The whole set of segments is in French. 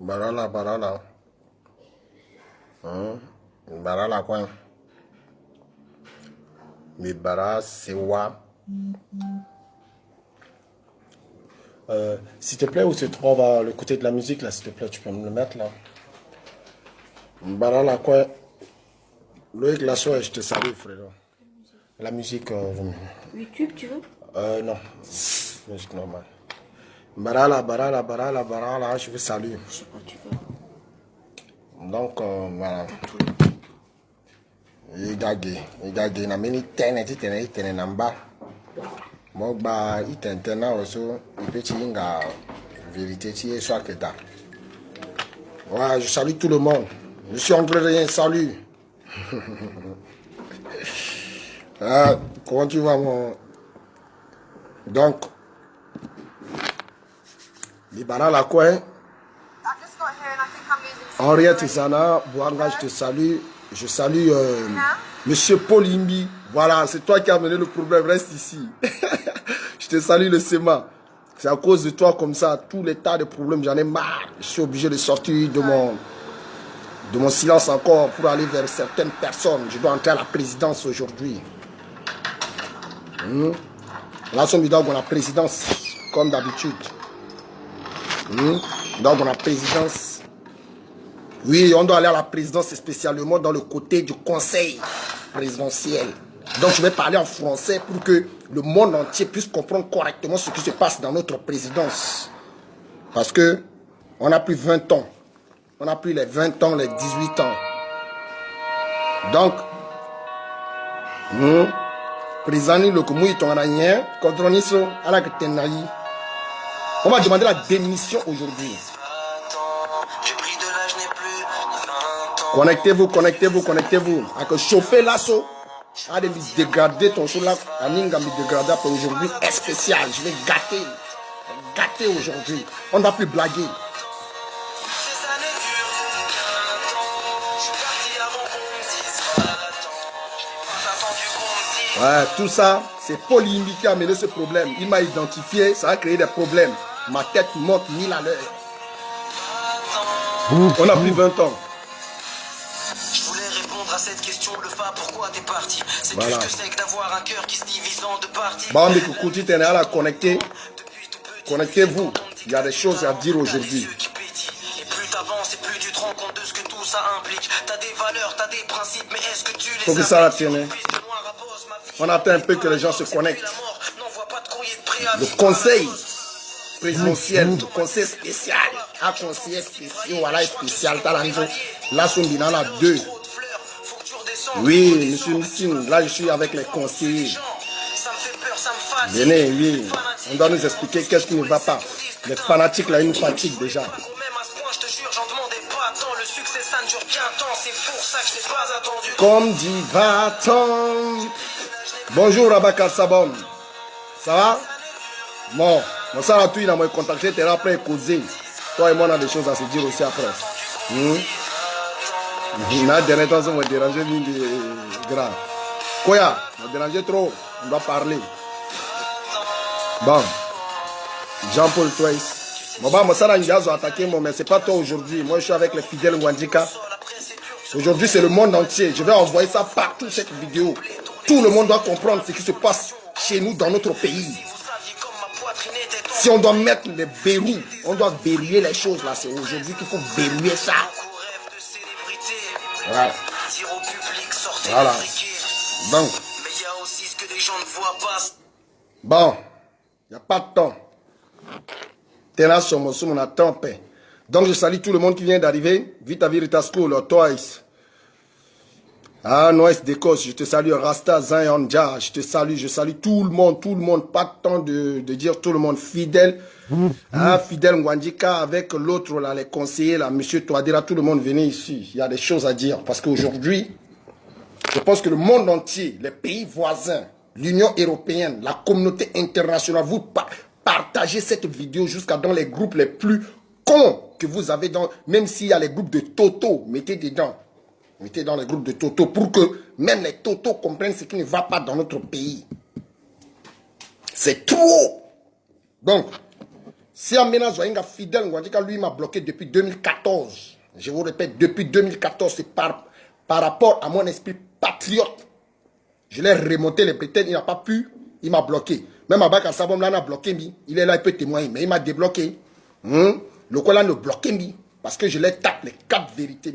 Barala, barala. Barala quoi? Mais bara, c'est wa. S'il te plaît, où se trouve le côté de la musique là, s'il te plaît, tu peux me le mettre là. Barala quoi? Loïc Lasso, je te salue, frère. La musique. YouTube, tu veux? Non. Musique normale. Barala, barala, barala, barala, je vous salue. Je sais pas, tu veux. Donc, voilà. Il y a mini tene namba. Moi, il t'entend aussi. Il peut y avoir vérité, tu es soit que t'as. Ouais, je salue tout le monde. Je suis anglais, rien, salut. Comment tu vas, mon. Donc, les barala la quoi? Henriette Zana, Bouanga, je te salue. Je salue Monsieur Paul Imbi. Voilà, c'est toi qui as amené le problème. Reste ici. Je te salue le SEMA. C'est à cause de toi comme ça. Tous les tas de problèmes, j'en ai marre. Je suis obligé de sortir de mon silence encore pour aller vers certaines personnes. Je dois entrer à la présidence aujourd'hui. Là, on doit la présidence, comme d'habitude. Donc, on a présidence. Oui, on doit aller à la présidence spécialement dans le côté du conseil présidentiel. Donc, je vais parler en français pour que le monde entier puisse comprendre correctement ce qui se passe dans notre présidence. Parce que on a plus 20 ans. On a plus les 20 ans, les 18 ans. Donc, président le Koumouy Tonganien, Kodroniso, Alaktenaï. On va demander la démission aujourd'hui. Connectez-vous, connectez-vous, connectez-vous. À chauffer l'assaut. À de me dégrader ton show là. À Ninga me dégrader pour aujourd'hui. Est spécial. Je vais gâter. Gâter aujourd'hui. On ne va plus blaguer. Ouais, tout ça, c'est Paul Imbi qui a amené ce problème. Il m'a identifié, ça a créé des problèmes. Ma tête monte 1000 à l'heure. On a plus 20 ans. Je voulais répondre à cette question, le fa, pourquoi t'es parti? C'est voilà. Plus que c'est que d'avoir un cœur qui se divise en deux parties. Bon, mais écoutez, t'es là à connecter. Connectez-vous. Il y a des choses à dire aujourd'hui. Et plus t'avances et plus tu te rends compte de ce que tout ça implique. T'as des valeurs, t'as des principes, mais est-ce que tu les faut que ça la tienne. On attend un peu que les gens se connectent. Le conseil présidentiel, le conseil spécial. Un conseiller spécial, voilà, spécial. Là, on a deux. Oui, monsieur Nissine, là, je suis avec les conseillers. Venez, oui. On doit nous expliquer qu'est-ce qui ne va pas. Les fanatiques, là, ils nous fatiguent déjà. Comme dit va-t'en. Bonjour Abakar Sabon. Ça va? Bon, on s'en a tout, il a me contacté, tu es après causer. Toi et moi, on a des choses à se dire aussi après. Là, dernier temps, ça m'a dérangé, grand. Koya, m'a dérangé trop, on doit parler. Bon, Jean-Paul Twice. Bon, bah, moi, ça, j'ai attaqué, mais c'est pas toi aujourd'hui. Moi, je suis avec les fidèles Wandika. Aujourd'hui, c'est le monde entier. Je vais envoyer ça partout, cette vidéo. Tout le monde doit comprendre ce qui se passe chez nous, dans notre pays. Si on doit mettre les verrous, on doit verrouiller les choses là. C'est aujourd'hui qu'il faut verrouiller ça. Voilà. Voilà. Donc. Bon. Il n'y a pas de temps. T'es là sur mon attend paix. Donc je salue tout le monde qui vient d'arriver. Vite Virita School, Toys. Ah, Noël d'Écosse, je te salue, Rasta, Zion, Jah, je salue tout le monde, pas de temps de dire tout le monde, fidèle, fidèle Ngwandika, avec l'autre, là, les conseillers, là, monsieur Touadéra, tout le monde venez ici, il y a des choses à dire, parce qu'aujourd'hui, je pense que le monde entier, les pays voisins, l'Union européenne, la communauté internationale, vous partagez cette vidéo jusqu'à dans les groupes les plus cons que vous avez dans, même s'il y a les groupes de Toto, mettez dedans. Mettez dans les groupes de Toto pour que même les Toto comprennent ce qui ne va pas dans notre pays. C'est trop. Donc, Si Amena Zoyenga fidèle, lui m'a bloqué depuis 2014. Je vous répète, depuis 2014, c'est par rapport à mon esprit patriote. Je l'ai remonté les prétextes, il n'a pas pu, il m'a bloqué. Même Abaka Sabom là, il a bloqué, il est là, il peut témoigner, mais il m'a débloqué. Le quoi là, le bloqué, parce que je les tape les 4 vérités.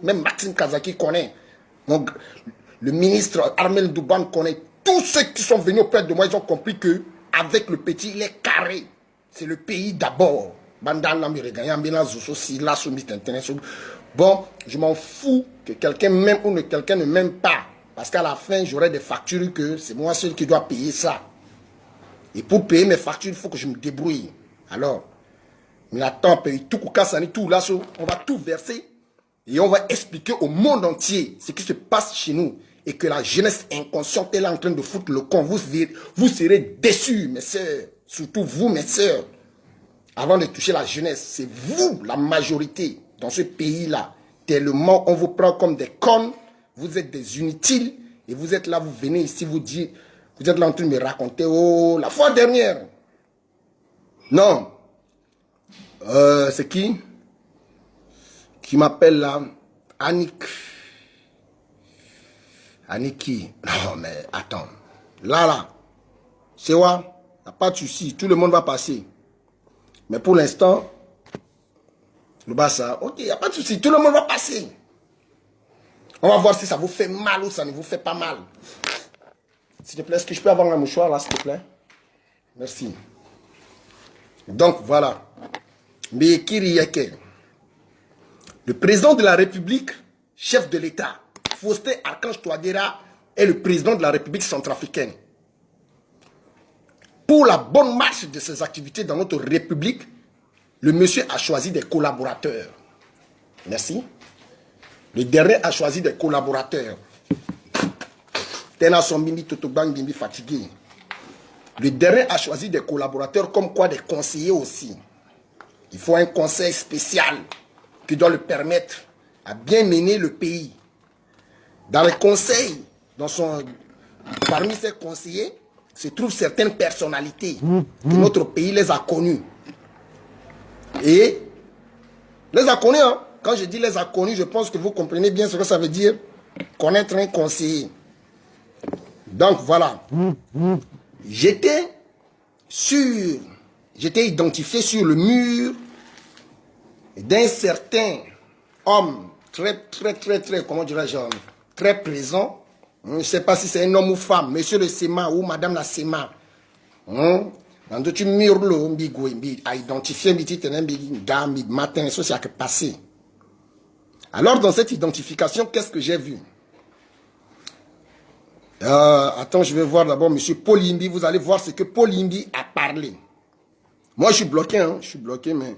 Même Maxime Kazaki connaît. Le ministre Armel Douban connaît. Tous ceux qui sont venus auprès de moi, ils ont compris que avec le petit, il est carré. C'est le pays d'abord. Bon, je m'en fous que quelqu'un m'aime ou que quelqu'un ne m'aime pas. Parce qu'à la fin, j'aurai des factures que c'est moi seul qui dois payer ça. Et pour payer mes factures, il faut que je me débrouille. Alors, mais attends, tout là, on va tout verser. Et on va expliquer au monde entier ce qui se passe chez nous. Et que la jeunesse inconsciente est là en train de foutre le camp. Vous serez déçus, mes sœurs. Surtout vous, mes sœurs. Avant de toucher la jeunesse, c'est vous, la majorité, dans ce pays-là. Tellement on vous prend comme des connes. Vous êtes des inutiles. Et vous êtes là, vous venez ici, vous dites, vous êtes là en train de me raconter, oh, la fois dernière. Non. C'est qui m'appelle là? Annick. Annick qui? Non, mais attends. Là. C'est quoi? Il n'y a pas de souci. Tout le monde va passer. Mais pour l'instant, le Bassa, ok, il n'y a pas de souci. Tout le monde va passer. On va voir si ça vous fait mal ou ça ne vous fait pas mal. S'il te plaît, est-ce que je peux avoir un mouchoir là, s'il te plaît? Merci. Donc, voilà. Mbekiri Yeke. Le président de la République, chef de l'État, Faustin Archange Touadéra, est le président de la République centrafricaine. Pour la bonne marche de ses activités dans notre République, le monsieur a choisi des collaborateurs. Merci. Le dernier a choisi des collaborateurs. Tena son bimbi totobang bimbi fatigué. Le dernier a choisi des collaborateurs comme quoi des conseillers aussi. Il faut un conseil spécial qui doit le permettre à bien mener le pays. Dans les conseils, parmi ces conseillers, se trouvent certaines personnalités que notre pays les a connues. Et les a connues, hein? Quand je dis les a connues, je pense que vous comprenez bien ce que ça veut dire connaître un conseiller. Donc voilà. J'étais identifié sur le mur d'un certain homme très, comment dirais-je, très présent. Je ne sais pas si c'est un homme ou femme, monsieur le Séma ou madame la Séma. Dans d'autres murs, à identifier matin, ça c'est passé. Alors dans cette identification, qu'est-ce que j'ai vu? Attends, je vais voir d'abord monsieur Paul Imbi. Vous allez voir ce que Paul Imbi a parlé. Moi, je suis bloqué, hein. Je suis bloqué, mais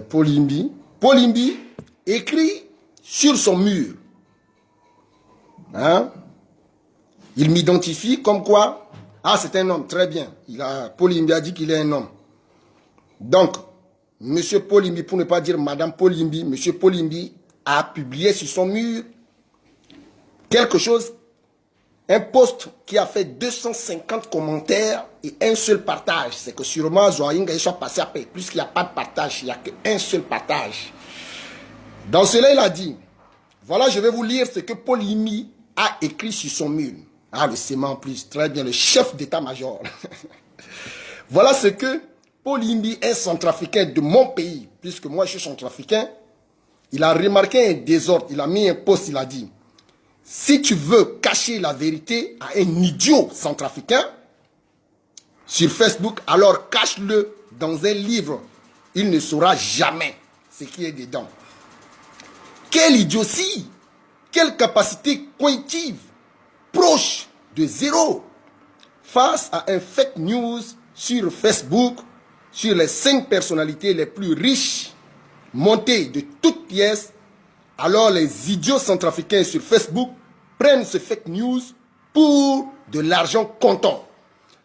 Paul Imbi écrit sur son mur. Hein? Il m'identifie comme quoi? Ah, c'est un homme, très bien. Paul Imbi a dit qu'il est un homme. Donc, monsieur Paul Imbi, pour ne pas dire madame Paul Imbi, monsieur Paul Imbi a publié sur son mur quelque chose. Un post qui a fait 250 commentaires et un seul partage. C'est que sûrement Zoaïnga soit passé après. Puisqu'il n'y a pas de partage, il n'y a qu'un seul partage. Dans cela, il a dit, voilà, je vais vous lire ce que Paul Imbi a écrit sur son mur. Ah, le Séma en plus, très bien, le chef d'état-major. Voilà ce que Paul Imbi, un centrafricain de mon pays, puisque moi je suis centrafricain, il a remarqué un désordre, il a mis un post, il a dit, si tu veux cacher la vérité à un idiot centrafricain sur Facebook, alors cache-le dans un livre. Il ne saura jamais ce qui est dedans. Quelle idiotie! Quelle capacité cognitive proche de zéro face à un fake news sur Facebook, sur les 5 personnalités les plus riches montées de toutes pièces. Alors les idiots centrafricains sur Facebook prennent ce fake news pour de l'argent comptant,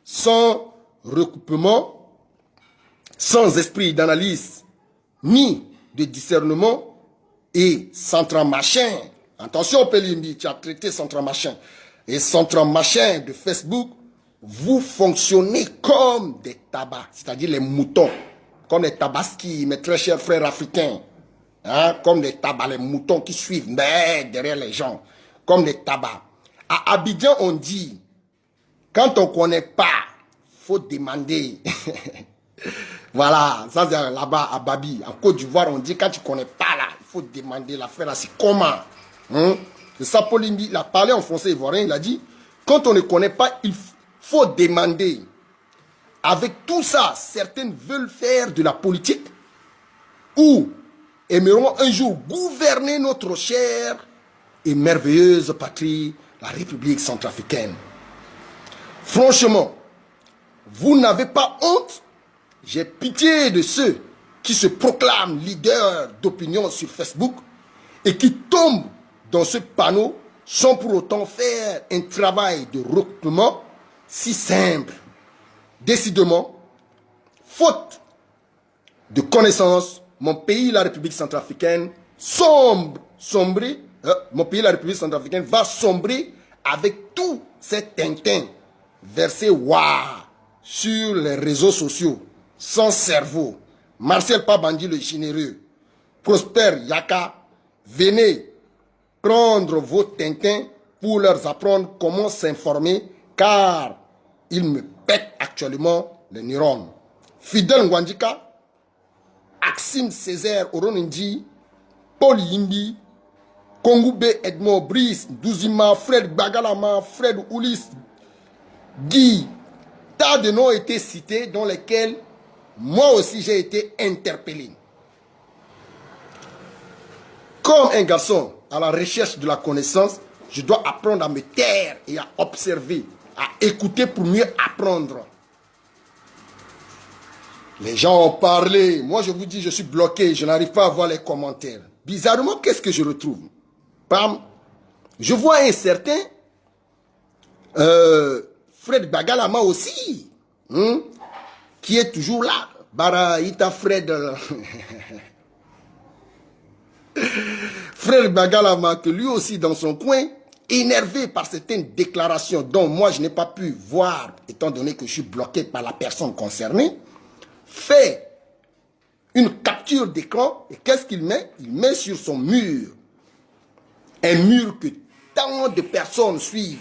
sans recoupement, sans esprit d'analyse, ni de discernement et centramachin. Attention Pélimbi, tu as traité centramachin. Et centramachin de Facebook vous fonctionnez comme des tabacs, c'est-à-dire les moutons, comme les tabaskis, mes très chers frères africains, hein, comme des tabacs, les moutons qui suivent derrière les gens, comme des tabacs. À Abidjan, on dit, quand on ne connaît pas, il faut demander. Voilà, ça c'est là-bas à Babi. En Côte d'Ivoire, on dit, quand tu ne connais pas là, il faut demander l'affaire là, c'est comment, hein? C'est ça, Paul Imbi, il a parlé en français ivoirien, il a dit, quand on ne connaît pas, il faut demander. Avec tout ça, certaines veulent faire de la politique ou aimeront un jour gouverner notre chère et merveilleuse patrie, la République centrafricaine. Franchement, vous n'avez pas honte? J'ai pitié de ceux qui se proclament leaders d'opinion sur Facebook et qui tombent dans ce panneau sans pour autant faire un travail de recrutement si simple. Décidément, faute de connaissances, mon pays, la République centrafricaine, mon pays, la République centrafricaine, va sombrer avec tous ces tintins versés sur les réseaux sociaux, sans cerveau. Marcel Pabandi le généreux, Prosper Yaka, venez prendre vos tintins pour leur apprendre comment s'informer, car ils me pètent actuellement les neurones. Fidel Ngwandika, Axime Césaire Orondi, Paul Yindi, Kongoube Edmond Brice, Douzima, Fred Bagalama, Fred Oulis, Guy. Tas de noms ont été cités dans lesquels moi aussi j'ai été interpellé. Comme un garçon à la recherche de la connaissance, je dois apprendre à me taire et à observer, à écouter pour mieux apprendre. Les gens ont parlé. Moi, je vous dis, je suis bloqué. Je n'arrive pas à voir les commentaires. Bizarrement, qu'est-ce que je retrouve? Bam. Je vois un certain Fred Bagalama aussi, qui est toujours là. Baraïta Fred. Fred Bagalama, que lui aussi dans son coin, énervé par certaines déclarations dont moi je n'ai pas pu voir, étant donné que je suis bloqué par la personne concernée, fait une capture d'écran et qu'est-ce qu'il met? Il met sur son mur, un mur que tant de personnes suivent,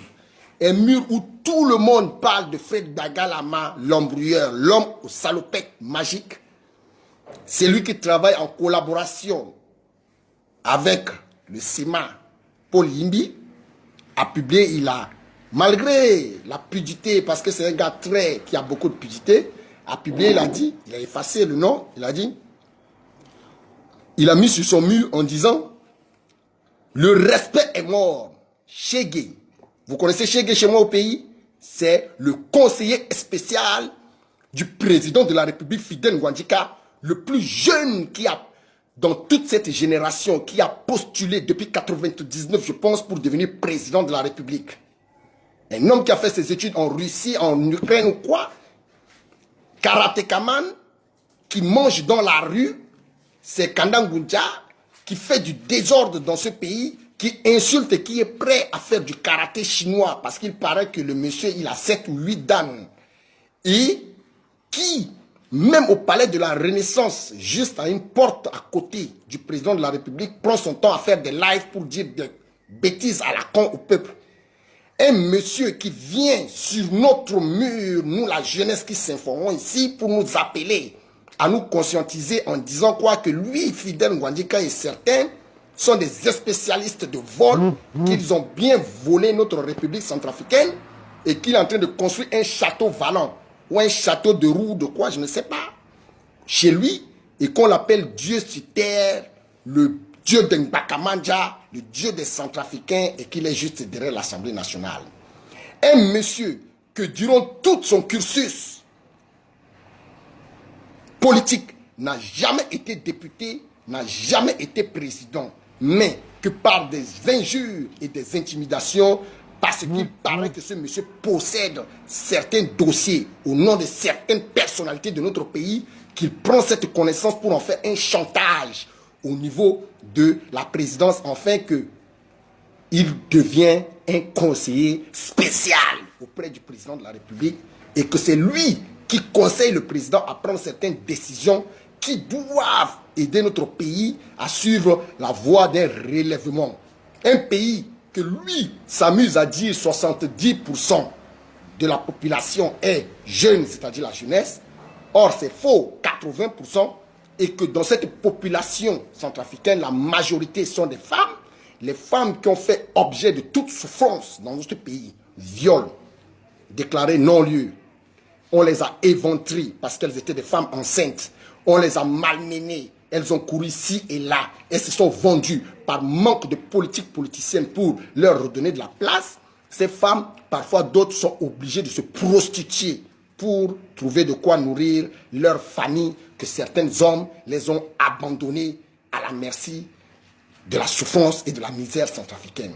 un mur où tout le monde parle de Fred Bagalama, l'embrouilleur, l'homme aux salopettes magiques. C'est lui qui travaille en collaboration avec le CIMA, Paul Yimbi, a publié, il a, malgré la pudité, parce que c'est un gars qui a beaucoup de pudité, a publié, il a dit, il a effacé le nom, il a dit, il a mis sur son mur en disant, le respect est mort. Chegué, vous connaissez Chegué chez moi au pays? C'est le conseiller spécial du président de la République, Fidel Ngwandika, le plus jeune qui a, dans toute cette génération, qui a postulé depuis 99, je pense, pour devenir président de la République. Un homme qui a fait ses études en Russie, en Ukraine ou quoi? Karatékaman, qui mange dans la rue, c'est Kandangunja, qui fait du désordre dans ce pays, qui insulte et qui est prêt à faire du karaté chinois, parce qu'il paraît que le monsieur, il a 7 ou 8 dan. Et qui, même au palais de la Renaissance, juste à une porte à côté du président de la République, prend son temps à faire des lives pour dire des bêtises à la con au peuple. Un monsieur qui vient sur notre mur, nous la jeunesse qui s'informons ici, pour nous appeler à nous conscientiser en disant quoi? Que lui, Fidel Ngwandika et certains sont des spécialistes de vol, qu'ils ont bien volé notre République centrafricaine et qu'il est en train de construire un château valant ou un château de roue, de quoi, je ne sais pas, chez lui, et qu'on l'appelle Dieu sur terre, le Dieu d'Nbakamandja, le Dieu des Centrafricains, et qu'il est juste derrière l'Assemblée nationale. Un monsieur que durant tout son cursus politique n'a jamais été député, n'a jamais été président, mais que par des injures et des intimidations, parce qu'il paraît que ce monsieur possède certains dossiers au nom de certaines personnalités de notre pays, qu'il prend cette connaissance pour en faire un chantage au niveau de la présidence, afin qu'il devient un conseiller spécial auprès du président de la République et que c'est lui qui conseille le président à prendre certaines décisions qui doivent aider notre pays à suivre la voie d'un relèvement. Un pays que lui s'amuse à dire 70% de la population est jeune, c'est-à-dire la jeunesse. Or, c'est faux, 80%. Et que dans cette population centrafricaine, la majorité sont des femmes. Les femmes qui ont fait objet de toute souffrance dans notre pays, viol, déclaré non-lieu. On les a éventrées parce qu'elles étaient des femmes enceintes. On les a malmenées. Elles ont couru ici et là. Elles se sont vendues par manque de politique politicienne pour leur redonner de la place. Ces femmes, parfois d'autres sont obligées de se prostituer pour trouver de quoi nourrir leur famille, que certains hommes les ont abandonnés à la merci de la souffrance et de la misère centrafricaine.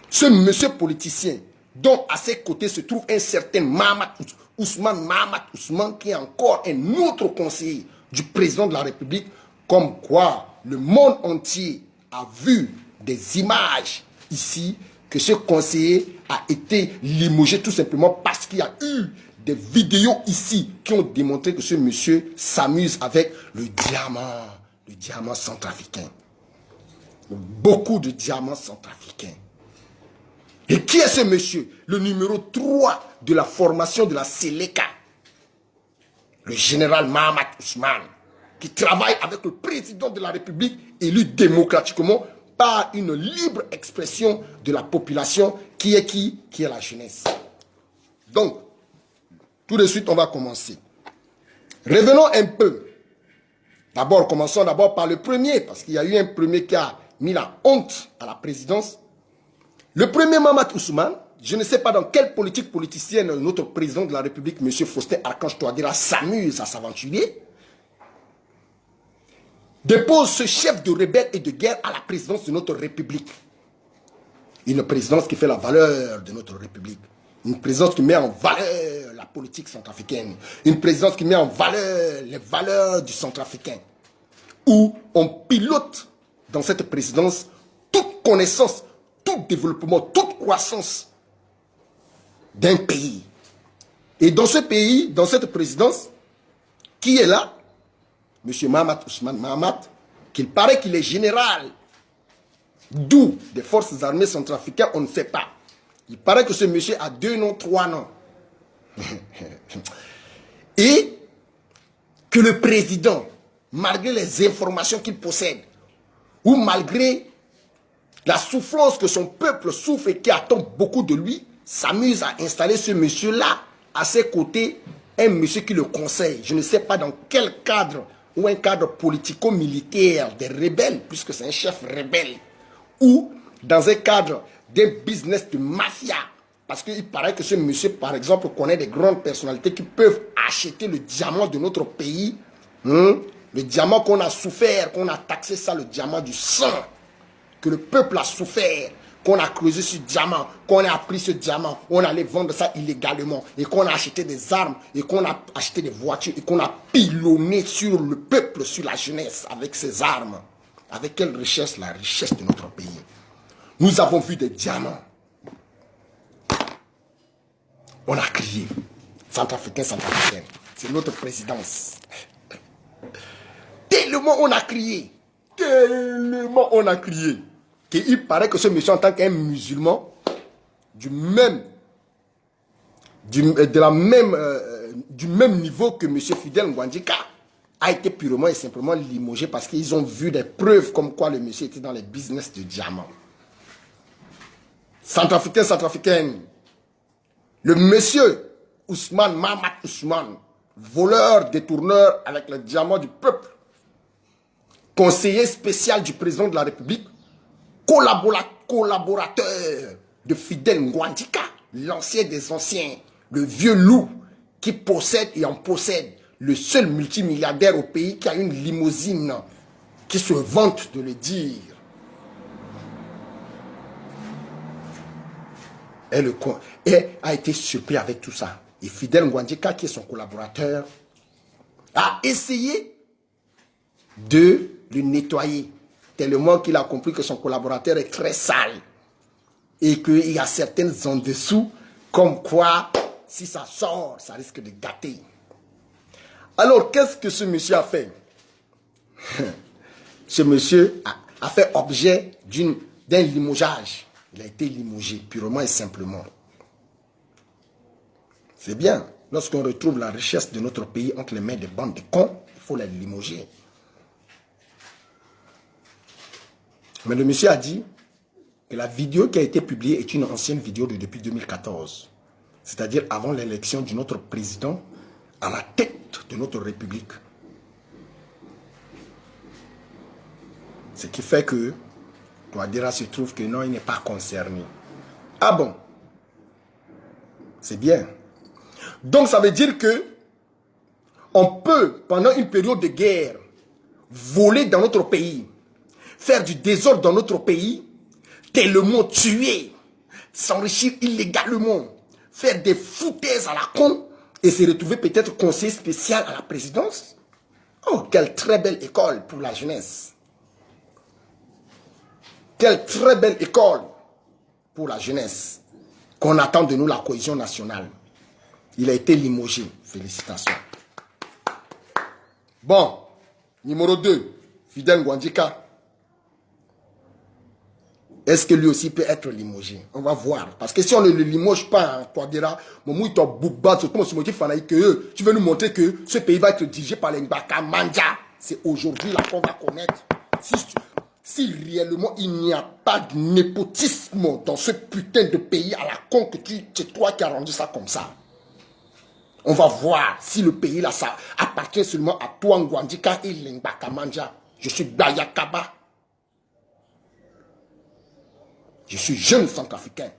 Ce monsieur politicien, dont à ses côtés se trouve un certain Mahamat Ousmane, qui est encore un autre conseiller du président de la République, comme quoi le monde entier a vu des images ici, que ce conseiller a été limogé tout simplement parce qu'il y a eu des vidéos ici qui ont démontré que ce monsieur s'amuse avec le diamant centrafricain. Beaucoup de diamants centrafricains. Et qui est ce monsieur? Le numéro 3 de la formation de la Séléka. Le général Mahamat Ousmane, qui travaille avec le président de la République élu démocratiquement par une libre expression de la population qui est qui? Qui est la jeunesse. Donc, tout de suite, on va commencer. Revenons un peu. D'abord, commençons d'abord par le premier, parce qu'il y a eu un premier qui a mis la honte à la présidence. Le premier Mahamat Ousmane, je ne sais pas dans quelle politique politicienne notre président de la République, M. Faustin Archange Touadéra, s'amuse à s'aventurer, dépose ce chef de rebelle et de guerre à la présidence de notre République. Une présidence qui fait la valeur de notre République. Une présidence qui met en valeur la politique centrafricaine. Une présidence qui met en valeur les valeurs du centrafricain. Où on pilote dans cette présidence toute connaissance, tout développement, toute croissance d'un pays. Et dans ce pays, dans cette présidence, qui est là? M. Mahamat Ousmane Mahamat, qu'il paraît qu'il est général, d'où des forces armées centrafricaines, on ne sait pas. Il paraît que ce monsieur a 2 noms, 3 noms. Et que le président, malgré les informations qu'il possède, ou malgré la souffrance que son peuple souffre et qui attend beaucoup de lui, s'amuse à installer ce monsieur-là à ses côtés, un monsieur qui le conseille. Je ne sais pas dans quel cadre, ou un cadre politico-militaire des rebelles, puisque c'est un chef rebelle, ou dans un cadre d'un business de mafia. Parce qu'il paraît que ce monsieur, par exemple, connaît des grandes personnalités qui peuvent acheter le diamant de notre pays. Le diamant qu'on a souffert, qu'on a taxé ça, le diamant du sang. Que le peuple a souffert, qu'on a creusé ce diamant, qu'on a pris ce diamant, on allait vendre ça illégalement, et qu'on a acheté des armes, et qu'on a acheté des voitures, et qu'on a pilonné sur le peuple, sur la jeunesse, avec ces armes. Avec quelle richesse? La richesse de notre pays. Nous avons vu des diamants. On a crié. Centrafricain, centrafricain. C'est notre présidence. Tellement on a crié. Tellement on a crié. Qu'il paraît que ce monsieur, en tant qu'un musulman, du même niveau que M. Fidel Ngwandjika, a été purement et simplement limogé parce qu'ils ont vu des preuves comme quoi le monsieur était dans les business de diamants. Centrafricain, centrafricaine, le monsieur Ousmane Mahamat Ousmane, voleur, détourneur avec le diamant du peuple, conseiller spécial du président de la République, collaborateur de Fidel Ngwandjika, l'ancien des anciens, le vieux loup qui possède et en possède, le seul multimilliardaire au pays qui a une limousine, qui se vante de le dire. Et a été surpris avec tout ça. Et Fidel Ngwandjika, qui est son collaborateur, a essayé de le nettoyer, tellement qu'il a compris que son collaborateur est très sale et qu'il y a certaines en dessous Comme quoi, si ça sort, ça risque de gâter. Alors, qu'est-ce que ce monsieur a fait? Ce monsieur a fait objet d'un limogeage. Il a été limogé, purement et simplement. C'est bien. Lorsqu'on retrouve la richesse de notre pays entre les mains des bandes de cons, il faut les limoger. Mais le monsieur a dit que la vidéo qui a été publiée est une ancienne vidéo depuis 2014. C'est-à-dire avant l'élection de notre président à la tête de notre République. Ce qui fait que Touadéra se trouve que non, il n'est pas concerné. Ah bon? C'est bien. Donc ça veut dire que on peut, pendant une période de guerre, voler dans notre pays, faire du désordre dans notre pays, tellement tuer, s'enrichir illégalement, faire des foutaises à la con et se retrouver peut-être conseiller spécial à la présidence. Oh, quelle très belle école pour la jeunesse. Quelle très belle école pour la jeunesse. Qu'on attend de nous la cohésion nationale. Il a été limogé. Félicitations. Bon, numéro 2, Fidel Ngwandjika. Est-ce que lui aussi peut être limogé? On va voir. Parce que si on ne le limoge pas, Touadéra, tu veux nous montrer que ce pays va être dirigé par les Mbaka Manja. C'est aujourd'hui là qu'on va connaître. Si réellement il n'y a pas de népotisme dans ce putain de pays à la con que c'est toi qui as rendu ça comme ça. On va voir si le pays là, ça appartient seulement à toi, Ngwandjika et les Mbaka Manja. Je suis Bayakaba. Je suis jeune centrafricain.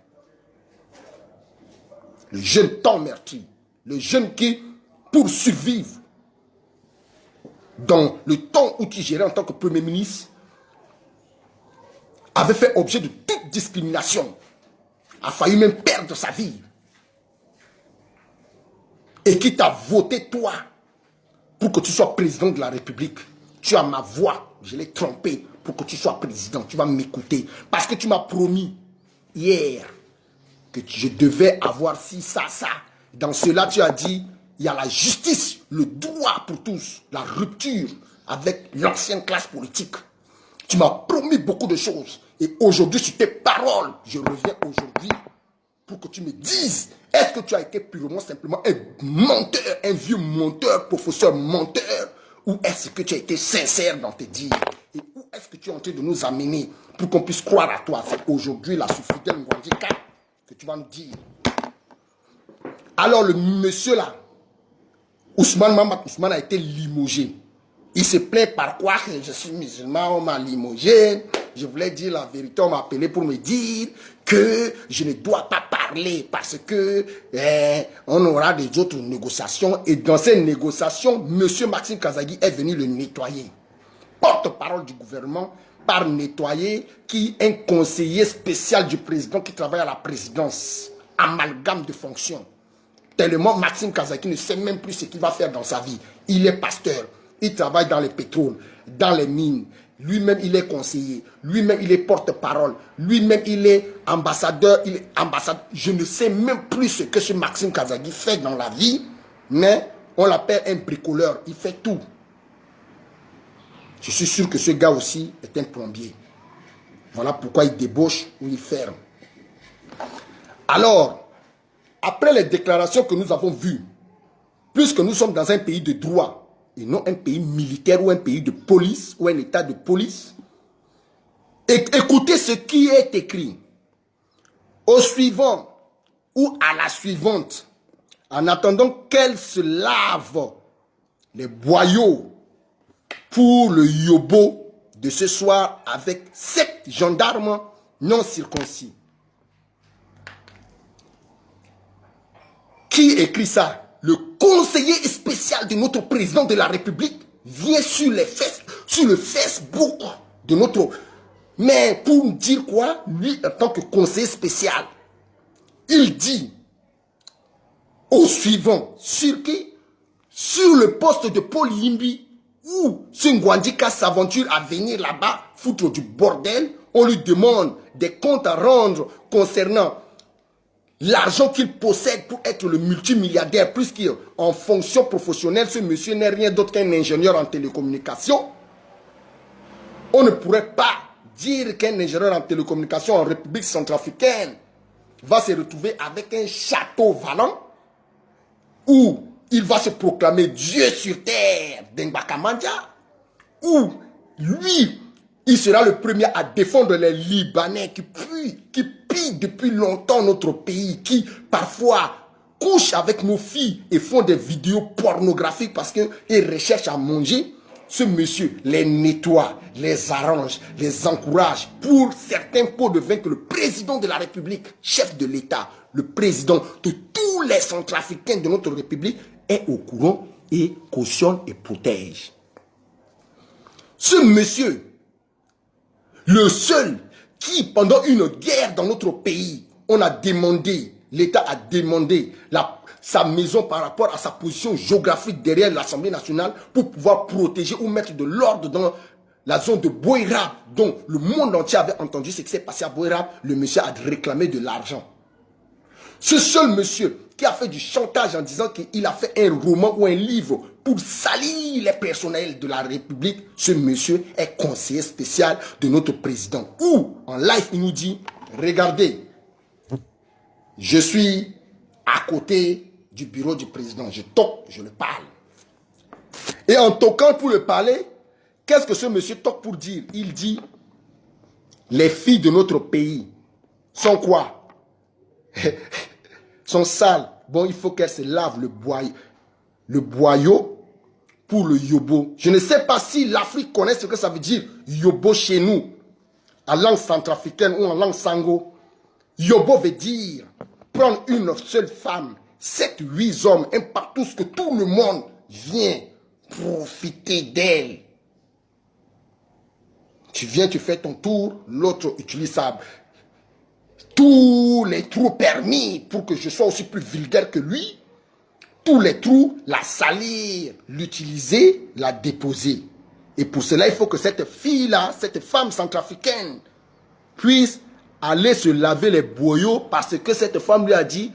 Le jeune temps meurtri. Le jeune qui, pour survivre, dans le temps où tu gérais en tant que Premier ministre, avait fait objet de toute discrimination. A failli même perdre sa vie. Et qui t'a voté, toi, pour que tu sois président de la République. Tu as ma voix, je l'ai trompé pour que tu sois président. Tu vas m'écouter. Parce que tu m'as promis hier que je devais avoir ci, ça, ça. Dans cela, tu as dit, il y a la justice, le droit pour tous, la rupture avec l'ancienne classe politique. Tu m'as promis beaucoup de choses. Et aujourd'hui, sur tes paroles, je reviens aujourd'hui pour que tu me dises, est-ce que tu as été purement simplement un menteur, un vieux menteur, professeur menteur, ou est-ce que tu as été sincère dans tes dires? Et où est-ce que tu es en train de nous amener pour qu'on puisse croire à toi? C'est aujourd'hui, là, sur Fidel Ngwandjika, que tu vas me dire. Alors, le monsieur là, Ousmane Mamad Ousmane a été limogé. Il se plaint par quoi que je suis musulman, on m'a limogé. Je voulais dire la vérité, on m'a appelé pour me dire que je ne dois pas parler parce que on aura des autres négociations. Et dans ces négociations, M. Maxime Kazagui est venu le nettoyer. Porte-parole du gouvernement par nettoyer, qui est un conseiller spécial du président qui travaille à la présidence. Amalgame de fonctions. Tellement Maxime Kazagui ne sait même plus ce qu'il va faire dans sa vie. Il est pasteur. Il travaille dans les pétroles, dans les mines. Lui-même, il est conseiller. Lui-même, il est porte-parole. Lui-même, il est ambassadeur. Je ne sais même plus ce que ce Maxime Kazagui fait dans la vie, mais on l'appelle un bricoleur. Il fait tout. Je suis sûr que ce gars aussi est un plombier. Voilà pourquoi il débauche ou il ferme. Alors, après les déclarations que nous avons vues, puisque nous sommes dans un pays de droit, et non un pays militaire ou un pays de police ou un état de police. Et écoutez ce qui est écrit. Au suivant ou à la suivante, en attendant qu'elle se lave les boyaux pour le yobo de ce soir avec 7 gendarmes non circoncis. Qui écrit ça? Le conseiller spécial de notre président de la République vient sur le Facebook de notre... Mais pour dire quoi? Lui, en tant que conseiller spécial, il dit au suivant, sur qui? Sur le poste de Paul Yimbi, où ce Ngwandjika s'aventure à venir là-bas, foutre du bordel, on lui demande des comptes à rendre concernant l'argent qu'il possède pour être le multimilliardaire, puisqu'en fonction professionnelle, ce monsieur n'est rien d'autre qu'un ingénieur en télécommunication. On ne pourrait pas dire qu'un ingénieur en télécommunication en République centrafricaine va se retrouver avec un château valant où il va se proclamer Dieu sur terre d'Ngbakamandia, où lui, il sera le premier à défendre les Libanais qui pillent depuis longtemps notre pays, qui parfois couchent avec nos filles et font des vidéos pornographiques parce qu'ils recherchent à manger. Ce monsieur les nettoie, les arrange, les encourage pour certains pots de vin que le président de la République, chef de l'État, le président de tous les Centrafricains de notre République est au courant et cautionne et protège. Ce monsieur, le seul qui, pendant une guerre dans notre pays, on a demandé, l'État a demandé sa maison par rapport à sa position géographique derrière l'Assemblée nationale pour pouvoir protéger ou mettre de l'ordre dans la zone de Boirab, dont le monde entier avait entendu ce qui s'est passé à Boirab. Le monsieur a réclamé de l'argent. Ce seul monsieur qui a fait du chantage en disant qu'il a fait un roman ou un livre pour salir les personnels de la République, ce monsieur est conseiller spécial de notre président. Ou, en live, il nous dit, regardez, je suis à côté du bureau du président. Je toque, je le parle. Et en toquant pour le parler, qu'est-ce que ce monsieur toque pour dire? Il dit, les filles de notre pays sont quoi? Sont sales. Bon, il faut qu'elles se lavent le boyau pour le yobo. Je ne sais pas si l'Afrique connaît ce que ça veut dire yobo chez nous, en langue centrafricaine ou en langue sango. Yobo veut dire prendre une seule femme, 7, 8 hommes, un partout, que tout le monde vient profiter d'elle. Tu viens, tu fais ton tour, l'autre utilise ça. Tous les trous permis pour que je sois aussi plus vulgaire que lui. Tous les trous, la salir, l'utiliser, la déposer. Et pour cela, il faut que cette fille-là, cette femme centrafricaine, puisse aller se laver les boyaux parce que cette femme lui a dit,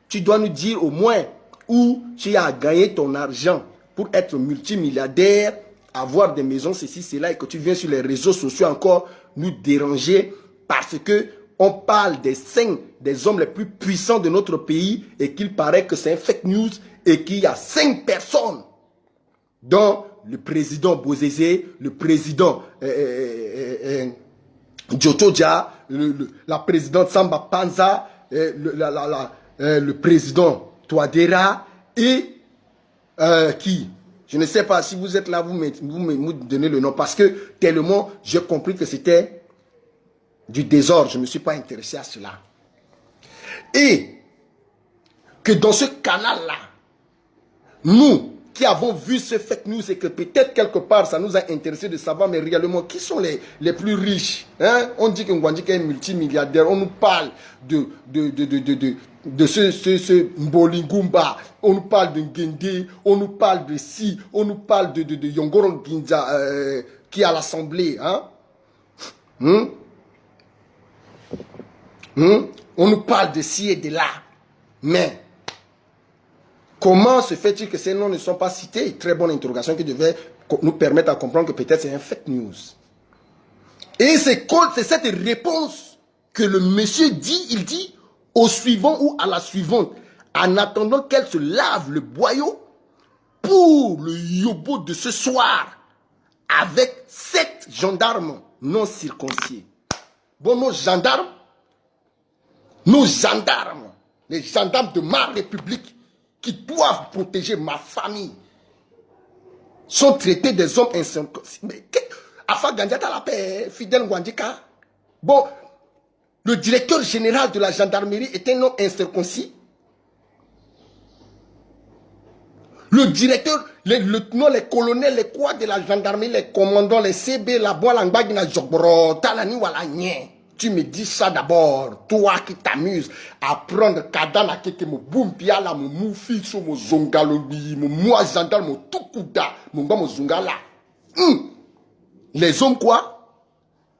tu dois nous dire au moins où tu as gagné ton argent pour être multimilliardaire, avoir des maisons, ceci, cela, et que tu viens sur les réseaux sociaux encore nous déranger parce que on parle des 5 des hommes les plus puissants de notre pays et qu'il paraît que c'est un fake news et qu'il y a 5 personnes dont le président Bozézé, le président Djotoja, la présidente Samba Panza, le président Touadéra et qui? Je ne sais pas si vous êtes là, vous me donnez le nom parce que tellement j'ai compris que c'était du désordre, je ne me suis pas intéressé à cela. Et que dans ce canal-là, nous qui avons vu ce fake news et que peut-être quelque part ça nous a intéressé de savoir, mais réellement, qui sont les plus riches, hein? On dit que Ngwandjika est multimilliardaire, on nous parle de ce Mbolingumba, on nous parle de Ngende, on nous parle de Si, on nous parle de Yongoro Ginza qui est à l'Assemblée, hein? On nous parle de ci et de là. Mais comment se fait-il que ces noms ne sont pas cités? Très bonne interrogation qui devait nous permettre à comprendre que peut-être c'est un fake news. Et c'est cette réponse que le monsieur dit, il dit au suivant ou à la suivante, en attendant qu'elle se lave le boyau pour le yobo de ce soir avec 7 gendarmes non circoncis. Bon, nos gendarmes, les gendarmes de ma République qui doivent protéger ma famille, sont traités des hommes incirconcis. Mais Afa Gandiata la paix, Fidel Ngwandjika. Bon, le directeur général de la gendarmerie est un homme incirconcis. Le directeur, les lieutenants, les colonels, les quoi de la gendarmerie, les commandants, les CB, la boîte, la jokbro, talani wala nye. Tu me dis ça d'abord, toi qui t'amuses à prendre kadana keke mo bumpia la mo moufi so mo zongalobi, mo moi gendarme mo tukuda, mo ngba mo zongala. Les hommes quoi?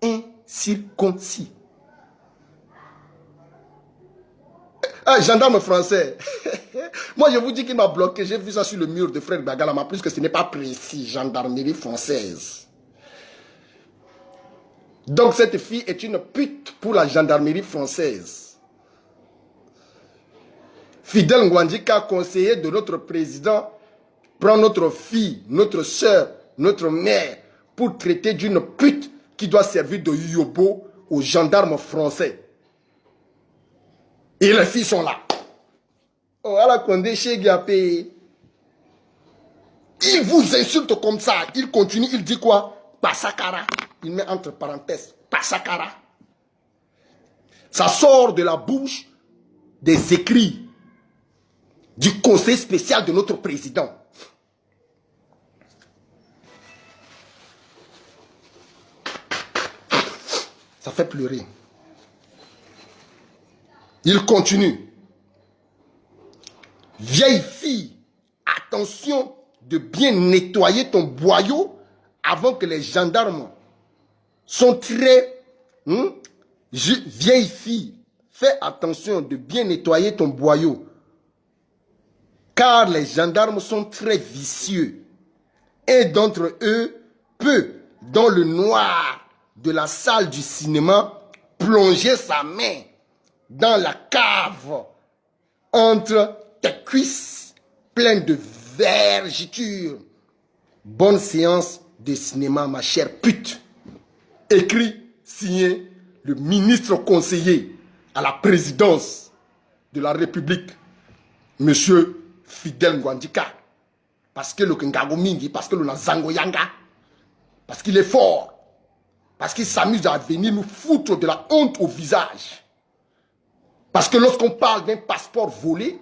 Incirconcis. Ah, gendarme français. Moi, je vous dis qu'il m'a bloqué. J'ai vu ça sur le mur de Frère Bagalama, plus que ce n'est pas précis. Gendarmerie française. Donc, cette fille est une pute pour la gendarmerie française. Fidel Ngwandika, conseiller de notre président, prend notre fille, notre soeur, notre mère pour traiter d'une pute qui doit servir de yobo aux gendarmes français. Et les filles sont là. Oh, à la Condé, chez Giapé. Il vous insulte comme ça. Il continue, il dit quoi? Passakara. Il met entre parenthèses. Passakara. Ça sort de la bouche des écrits du conseil spécial de notre président. Ça fait pleurer. Il continue. Vieille fille, attention de bien nettoyer ton boyau avant que les gendarmes sont très... Vieille fille, fais attention de bien nettoyer ton boyau. Car les gendarmes sont très vicieux. Un d'entre eux peut, dans le noir de la salle du cinéma, plonger sa main dans la cave entre tes cuisses pleines de vergetures. Bonne séance de cinéma, ma chère pute. Écrit, signé, le ministre conseiller à la présidence de la République, Monsieur Fidel Ngwandika. Parce que le Kengago Mingi, parce que le Nazango Yanga, parce qu'il est fort, parce qu'il s'amuse à venir nous foutre de la honte au visage. Parce que lorsqu'on parle d'un passeport volé,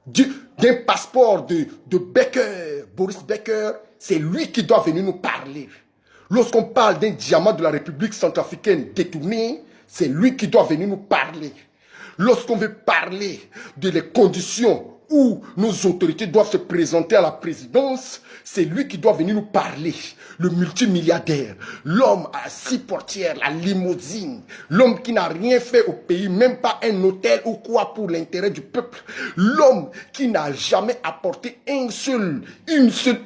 d'un passeport de Becker, Boris Becker, c'est lui qui doit venir nous parler. Lorsqu'on parle d'un diamant de la République centrafricaine détourné, c'est lui qui doit venir nous parler. Lorsqu'on veut parler de les conditions où nos autorités doivent se présenter à la présidence, c'est lui qui doit venir nous parler. Le multimilliardaire, l'homme à 6 portières, la limousine, l'homme qui n'a rien fait au pays, même pas un hôtel ou quoi pour l'intérêt du peuple, l'homme qui n'a jamais apporté une seule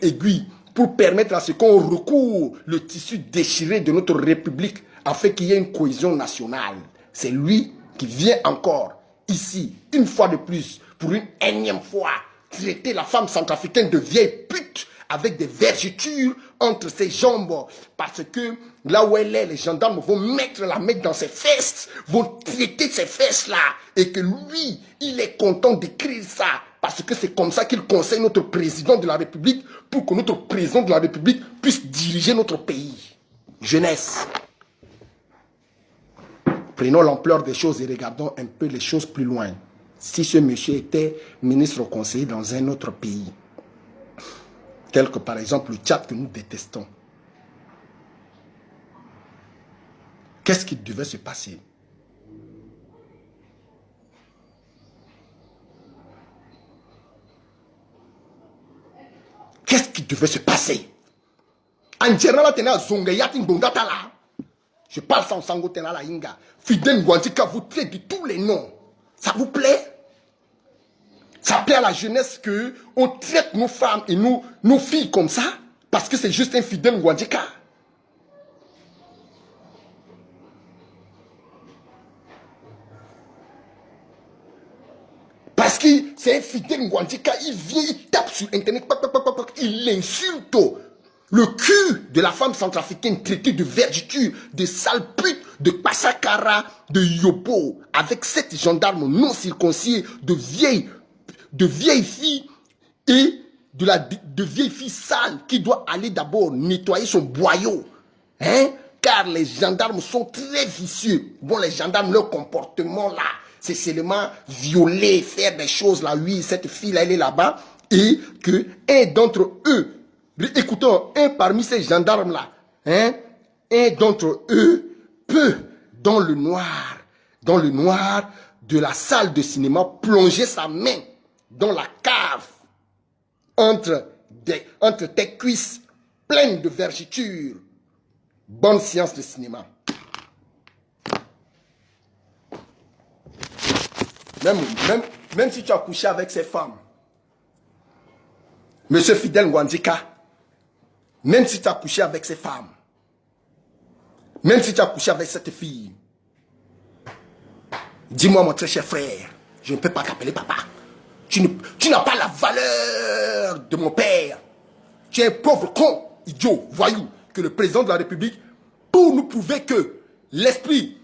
aiguille pour permettre à ce qu'on recourt le tissu déchiré de notre République afin qu'il y ait une cohésion nationale. C'est lui qui vient encore ici, une fois de plus, pour une énième fois, traiter la femme centrafricaine de vieille pute avec des vergetures entre ses jambes. Parce que là où elle est, les gendarmes vont mettre la main dans ses fesses, vont traiter ses fesses-là. Et que lui, il est content d'écrire ça. Parce que c'est comme ça qu'il conseille notre président de la République pour que notre président de la République puisse diriger notre pays. Jeunesse. Prenons l'ampleur des choses et regardons un peu les choses plus loin. Si ce monsieur était ministre conseiller dans un autre pays, tel que par exemple le Tchad que nous détestons, qu'est-ce qui devait se passer? Qu'est-ce qui devait se passer? Je parle sans sango tena la inga. Fidel Ngwandika vous traite de tous les noms. Ça vous plaît? Ça plaît à la jeunesse que on traite nos femmes et nos filles comme ça? Parce que c'est juste un Fidel Ngwandika. Parce que c'est un Fidel Ngwandika, il vient, il tape sur Internet, il insulte le cul de la femme centrafricaine traitée de vergeture, de sale pute, de passakara, de yobo, avec 7 gendarmes non circoncis, de vieilles filles et de vieilles filles sales qui doivent aller d'abord nettoyer son boyau. Hein? Car les gendarmes sont très vicieux. Bon, les gendarmes, leur comportement là, c'est seulement violer, faire des choses là. Oui, cette fille-là, elle est là-bas. Et que un d'entre eux, écoutons, un parmi ces gendarmes-là, hein, un d'entre eux peut, dans le noir de la salle de cinéma, plonger sa main dans la cave entre tes cuisses pleines de vergetures. Bonne séance de cinéma. même si tu as couché avec ces femmes, Monsieur Fidel Ngwandika, même si tu as couché avec ces femmes, même si tu as couché avec cette fille, dis-moi, mon très cher frère, je ne peux pas t'appeler papa. Tu n'as pas la valeur de mon père. Tu es un pauvre con, idiot, voyou, que le président de la République, pour nous prouver que l'esprit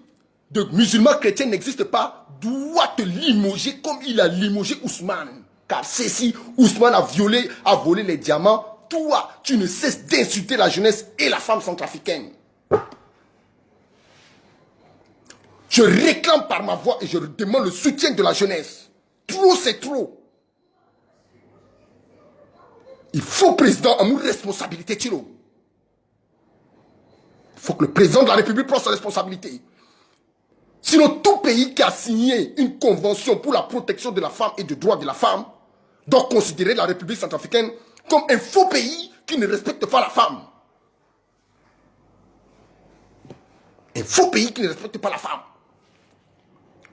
de musulman chrétien n'existe pas, doit te limoger comme il a limogé Ousmane. Car si Ousmane a volé les diamants, toi, tu ne cesses d'insulter la jeunesse et la femme centrafricaine. Je réclame par ma voix et je demande le soutien de la jeunesse. Trop, c'est trop. Il faut, président, à nos responsabilités, Tiro. Il faut que le président de la République prenne sa responsabilité. Sinon, tout pays qui a signé une convention pour la protection de la femme et des droits de la femme doit considérer la République centrafricaine comme un faux pays qui ne respecte pas la femme. Un faux pays qui ne respecte pas la femme.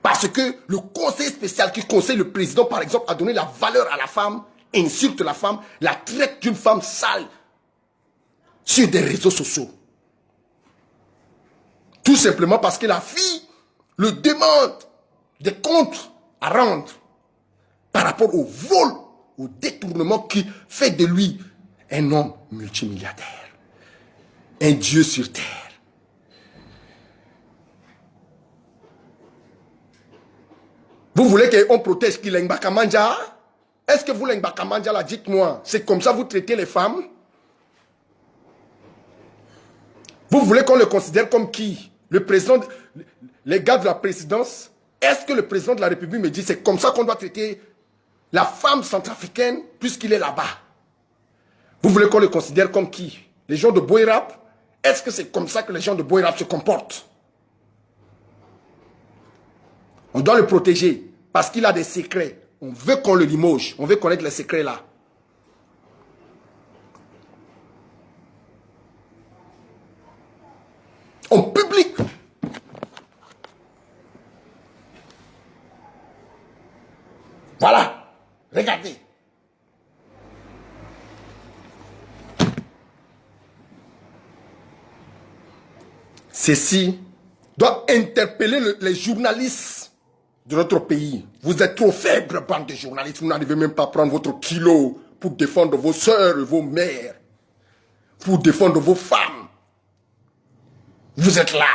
Parce que le conseil spécial qui conseille le président, par exemple, a donné la valeur à la femme, insulte la femme, la traite d'une femme sale sur des réseaux sociaux. Tout simplement parce que la fille le demande des comptes à rendre par rapport au vol, au détournement qui fait de lui un homme multimilliardaire, un dieu sur terre. Vous voulez qu'on protège qui Lengbaka Manja? Est-ce que vous, Lengbaka Manja, là, dites-moi, c'est comme ça que vous traitez les femmes? Vous voulez qu'on le considère comme qui? Le président, les gars de la présidence? Est-ce que le président de la République me dit c'est comme ça qu'on doit traiter la femme centrafricaine puisqu'il est là-bas? Vous voulez qu'on le considère comme qui? Les gens de Boyrap? Est-ce que c'est comme ça que les gens de Boyrap se comportent? On doit le protéger parce qu'il a des secrets. On veut qu'on le limoge. On veut connaître les secrets là. En public. Voilà. Regardez. Ceci doit interpeller les journalistes de notre pays. Vous êtes trop faibles, bande de journalistes. Vous n'arrivez même pas à prendre votre kilo pour défendre vos sœurs et vos mères. Pour défendre vos femmes. Vous êtes là,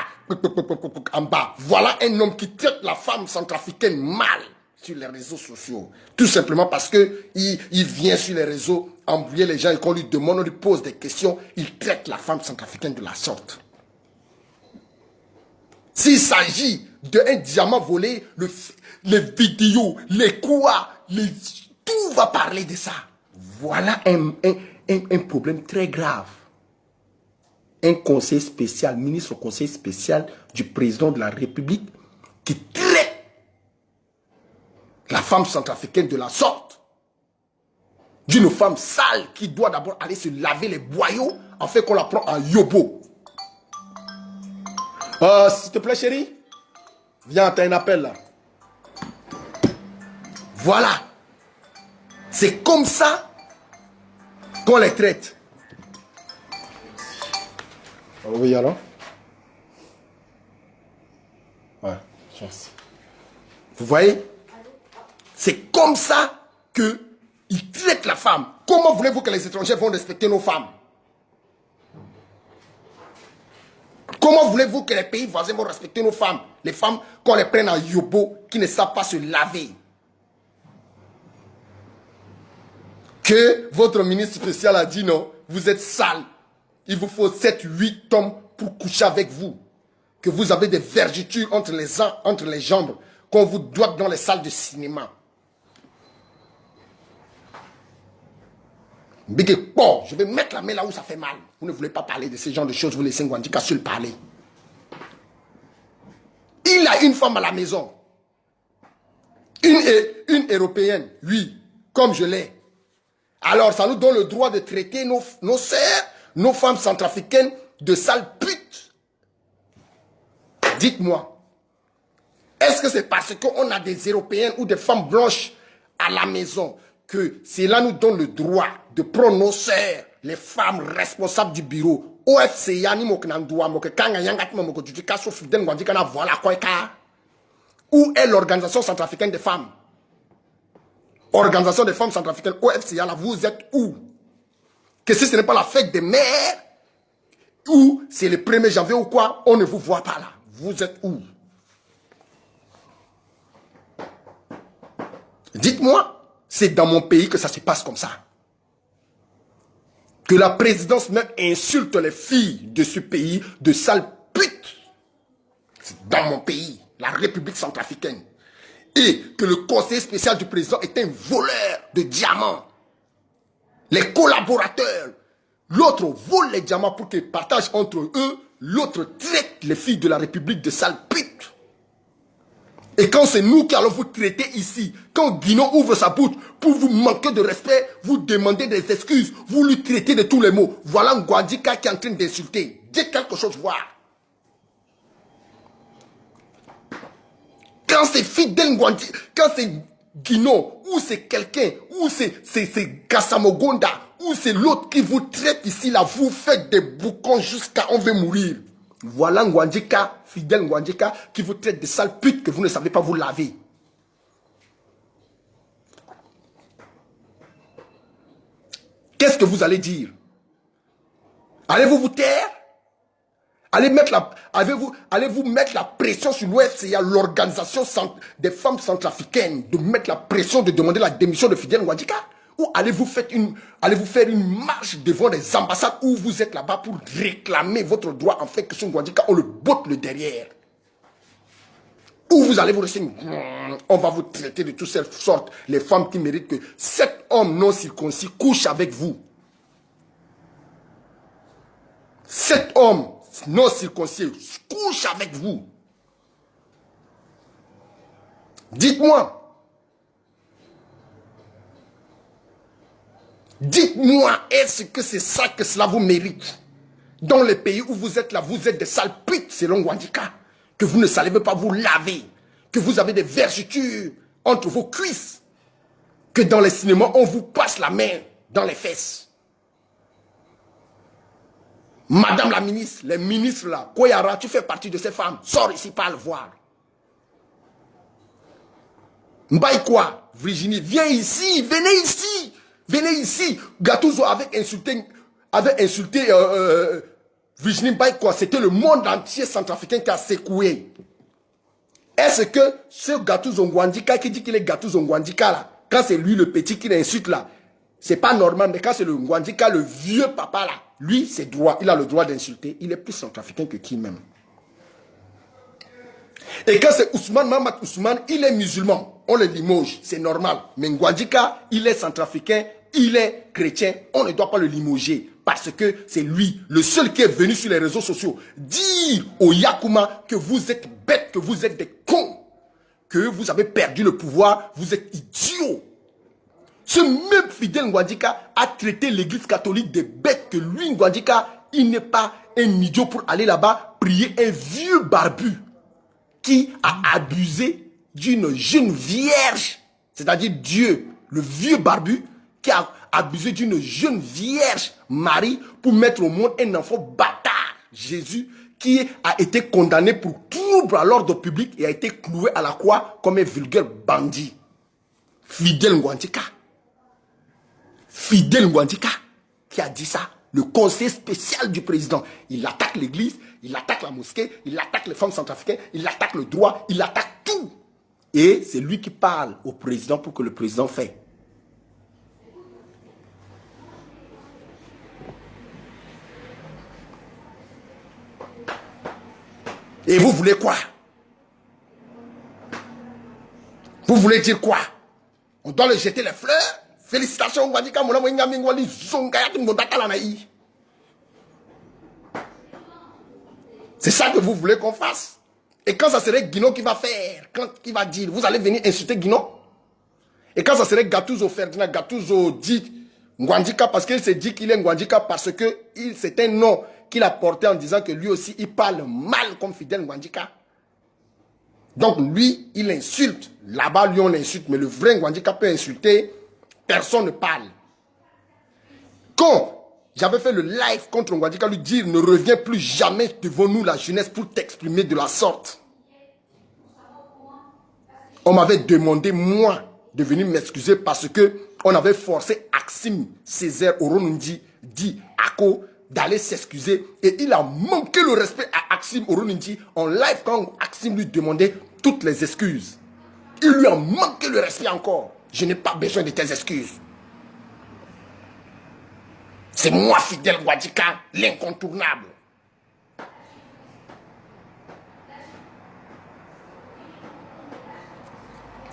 en bas. Voilà un homme qui traite la femme centrafricaine mal sur les réseaux sociaux. Tout simplement parce que il vient sur les réseaux embrouiller les gens et qu'on lui demande, on lui pose des questions. Il traite la femme centrafricaine de la sorte. S'il s'agit d'un diamant volé, les vidéos, les quoi, tout va parler de ça. Voilà un problème très grave. Un conseil spécial, ministre au conseil spécial du président de la République qui traite la femme centrafricaine de la sorte. D'une femme sale qui doit d'abord aller se laver les boyaux en fait qu'on la prend en yobo. S'il te plaît, chérie, viens, t'as un appel là. Voilà. C'est comme ça qu'on les traite. Oui, alors? Ouais, merci. Vous voyez? C'est comme ça qu'ils traitent la femme. Comment voulez-vous que les étrangers vont respecter nos femmes? Comment voulez-vous que les pays voisins vont respecter nos femmes? Les femmes qu'on les prenne en yobo, qui ne savent pas se laver. Que votre ministre spécial a dit non, vous êtes sale. Il vous faut 7-8 hommes pour coucher avec vous. Que vous avez des vergetures entre les jambes, qu'on vous doit dans les salles de cinéma. Bon, je vais mettre la main là où ça fait mal. Vous ne voulez pas parler de ce genre de choses, vous laissez Ngwandika seul parler. Il a une femme à la maison. Une européenne, oui, comme je l'ai. Alors, ça nous donne le droit de traiter nos sœurs, nos femmes centrafricaines de sales putes. Dites-moi, Est-ce que c'est parce qu'on a des Européennes ou des femmes blanches à la maison que cela nous donne le droit de prononcer les femmes responsables du bureau? OFCA ni moknandua mokekanga yangat mokojutika sofiden ngwandika voilà quoi. Où est l'organisation centrafricaine des femmes? Organisation des femmes centrafricaines, OFCA, là, vous êtes où? Que si ce n'est pas la fête des mères, ou c'est le 1er janvier ou quoi, on ne vous voit pas là. Vous êtes où? Dites-moi, c'est dans mon pays que ça se passe comme ça. Que la présidence même insulte les filles de ce pays de sales putes. C'est dans mon pays, la République centrafricaine. Et que le conseiller spécial du président est un voleur de diamants. Les collaborateurs, l'autre vole les diamants pour qu'ils partagent entre eux, l'autre traite les filles de la République de sales putes. Et quand c'est nous qui allons vous traiter ici, quand Guinon ouvre sa bouche pour vous manquer de respect, vous demandez des excuses, vous lui traitez de tous les mots. Voilà Ngwandika qui est en train d'insulter. Dites quelque chose, voir. Quand c'est Fidel Ngwandika, quand c'est Guinon, ou c'est quelqu'un, ou c'est Kassamogonda, ou c'est l'autre qui vous traite ici, là, vous faites des boucons jusqu'à on veut mourir. Voilà Ngwandika, Fidel Ngwandika, qui vous traite de sales putes que vous ne savez pas vous laver. Qu'est-ce que vous allez dire? Allez-vous vous taire? Allez-vous mettre la pression sur l'OFCA, l'organisation des femmes centrafricaines, de mettre la pression de demander la démission de Fidel Ngwandika? Ou allez-vous faire une marche devant les ambassades où vous êtes là-bas pour réclamer votre droit en fait que sur Ngwandika, on le botte le derrière? Ou vous allez vous rester, on va vous traiter de toutes ces sortes, les femmes qui méritent que 7 hommes non circoncis couchent avec vous. 7 hommes non circoncis couchent avec vous. Dites-moi. Dites-moi, est-ce que c'est ça que cela vous mérite? Dans les pays où vous êtes là, vous êtes des sales putes selon Ngwandika. Que vous ne savez même pas vous laver. Que vous avez des vergetures entre vos cuisses. Que dans les cinémas, on vous passe la main dans les fesses. Madame la ministre, les ministres là, Koyara, tu fais partie de ces femmes. Sors ici, pas le voir. Mbaïkwa, Virginie, viens ici, venez ici. Venez ici. Gattuso avait insulté Virginie Mbaïkwa. C'était le monde entier centrafricain qui a secoué. Est-ce que ce Gattuso Ngwandika qui dit qu'il est Gattuso Ngwandika là, quand c'est lui le petit qui l'insulte là, c'est pas normal, mais quand c'est le Ngwandika, le vieux papa là, lui c'est droit, il a le droit d'insulter. Il est plus centrafricain que qui même. Et quand c'est Ousmane Mamad Ousmane, il est musulman. On le limoge, c'est normal. Mais Ngwandika, il est centrafricain, il est chrétien. On ne doit pas le limoger. Parce que c'est lui, le seul qui est venu sur les réseaux sociaux, dire aux Yakuma que vous êtes bêtes, que vous êtes des cons, que vous avez perdu le pouvoir, vous êtes idiots. Ce même Fidel Ngwandika a traité l'église catholique des bêtes, que lui, Ngwandika, il n'est pas un idiot pour aller là-bas prier un vieux barbu qui a abusé d'une jeune vierge, c'est-à-dire Dieu, le vieux barbu, qui a abusé d'une jeune vierge, Marie, pour mettre au monde un enfant bâtard, Jésus, qui a été condamné pour trouble à l'ordre public et a été cloué à la croix comme un vulgaire bandit. Fidel Ngwandika. Fidel Ngwandika qui a dit ça. Le conseil spécial du président. Il attaque l'église, il attaque la mosquée, il attaque les femmes centrafricaines, il attaque le droit, il attaque tout. Et c'est lui qui parle au président pour que le président fait. Et vous voulez quoi? Vous voulez dire quoi? On doit le jeter les fleurs? Félicitations, Ngwandika, c'est ça que vous voulez qu'on fasse? Et quand ça serait Guinon qui va faire, qui va dire, vous allez venir insulter Guinon? Et quand ça serait Gattuso Ferdinand, Gattuso dit Ngwandika parce qu'il s'est dit qu'il est Ngwandika parce que c'est un nom qu'il a porté en disant que lui aussi il parle mal comme Fidel Ngwandika. Donc lui, il insulte. Là-bas, lui, on l'insulte. Mais le vrai Ngouandjika peut insulter. Personne ne parle. Quand j'avais fait le live contre Ngouandjika, lui dire ne reviens plus jamais devant nous, la jeunesse, pour t'exprimer de la sorte. On m'avait demandé, moi, de venir m'excuser parce que on avait forcé Axime Césaire Oronundi, dit Ako, d'aller s'excuser. Et il a manqué le respect à Axime Oronundi en live quand Axime lui demandait toutes les excuses. Il lui a manqué le respect encore. Je n'ai pas besoin de tes excuses. C'est moi, Fidèle Ngouandjika, l'incontournable.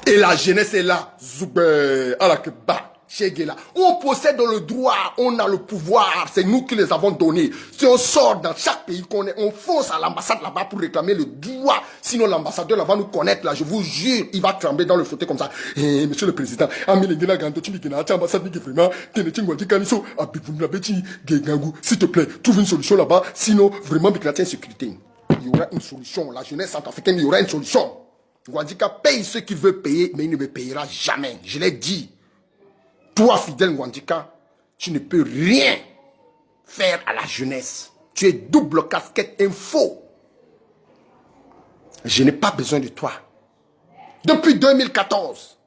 Et la jeunesse est là. Zoubé, Alakeba, Chegela. On possède le droit, on a le pouvoir. C'est nous qui les avons donnés. Si on sort dans chaque pays qu'on est, on fonce à l'ambassade là-bas pour réclamer le droit. Sinon l'ambassadeur là va nous connaître là. Je vous jure, il va trembler dans le fauteuil comme ça. Eh, monsieur le président, s'il te plaît, trouve une solution là-bas. Sinon, vraiment, Biknatia insécurité. Il y aura une solution. La jeunesse centrafricaine, il y aura une solution. Ngouandjika paye ce qu'il veut payer, mais il ne me payera jamais. Je l'ai dit. Toi, Fidèle Ngouandjika, tu ne peux rien faire à la jeunesse. Tu es double casquette info. Je n'ai pas besoin de toi. Depuis 2014,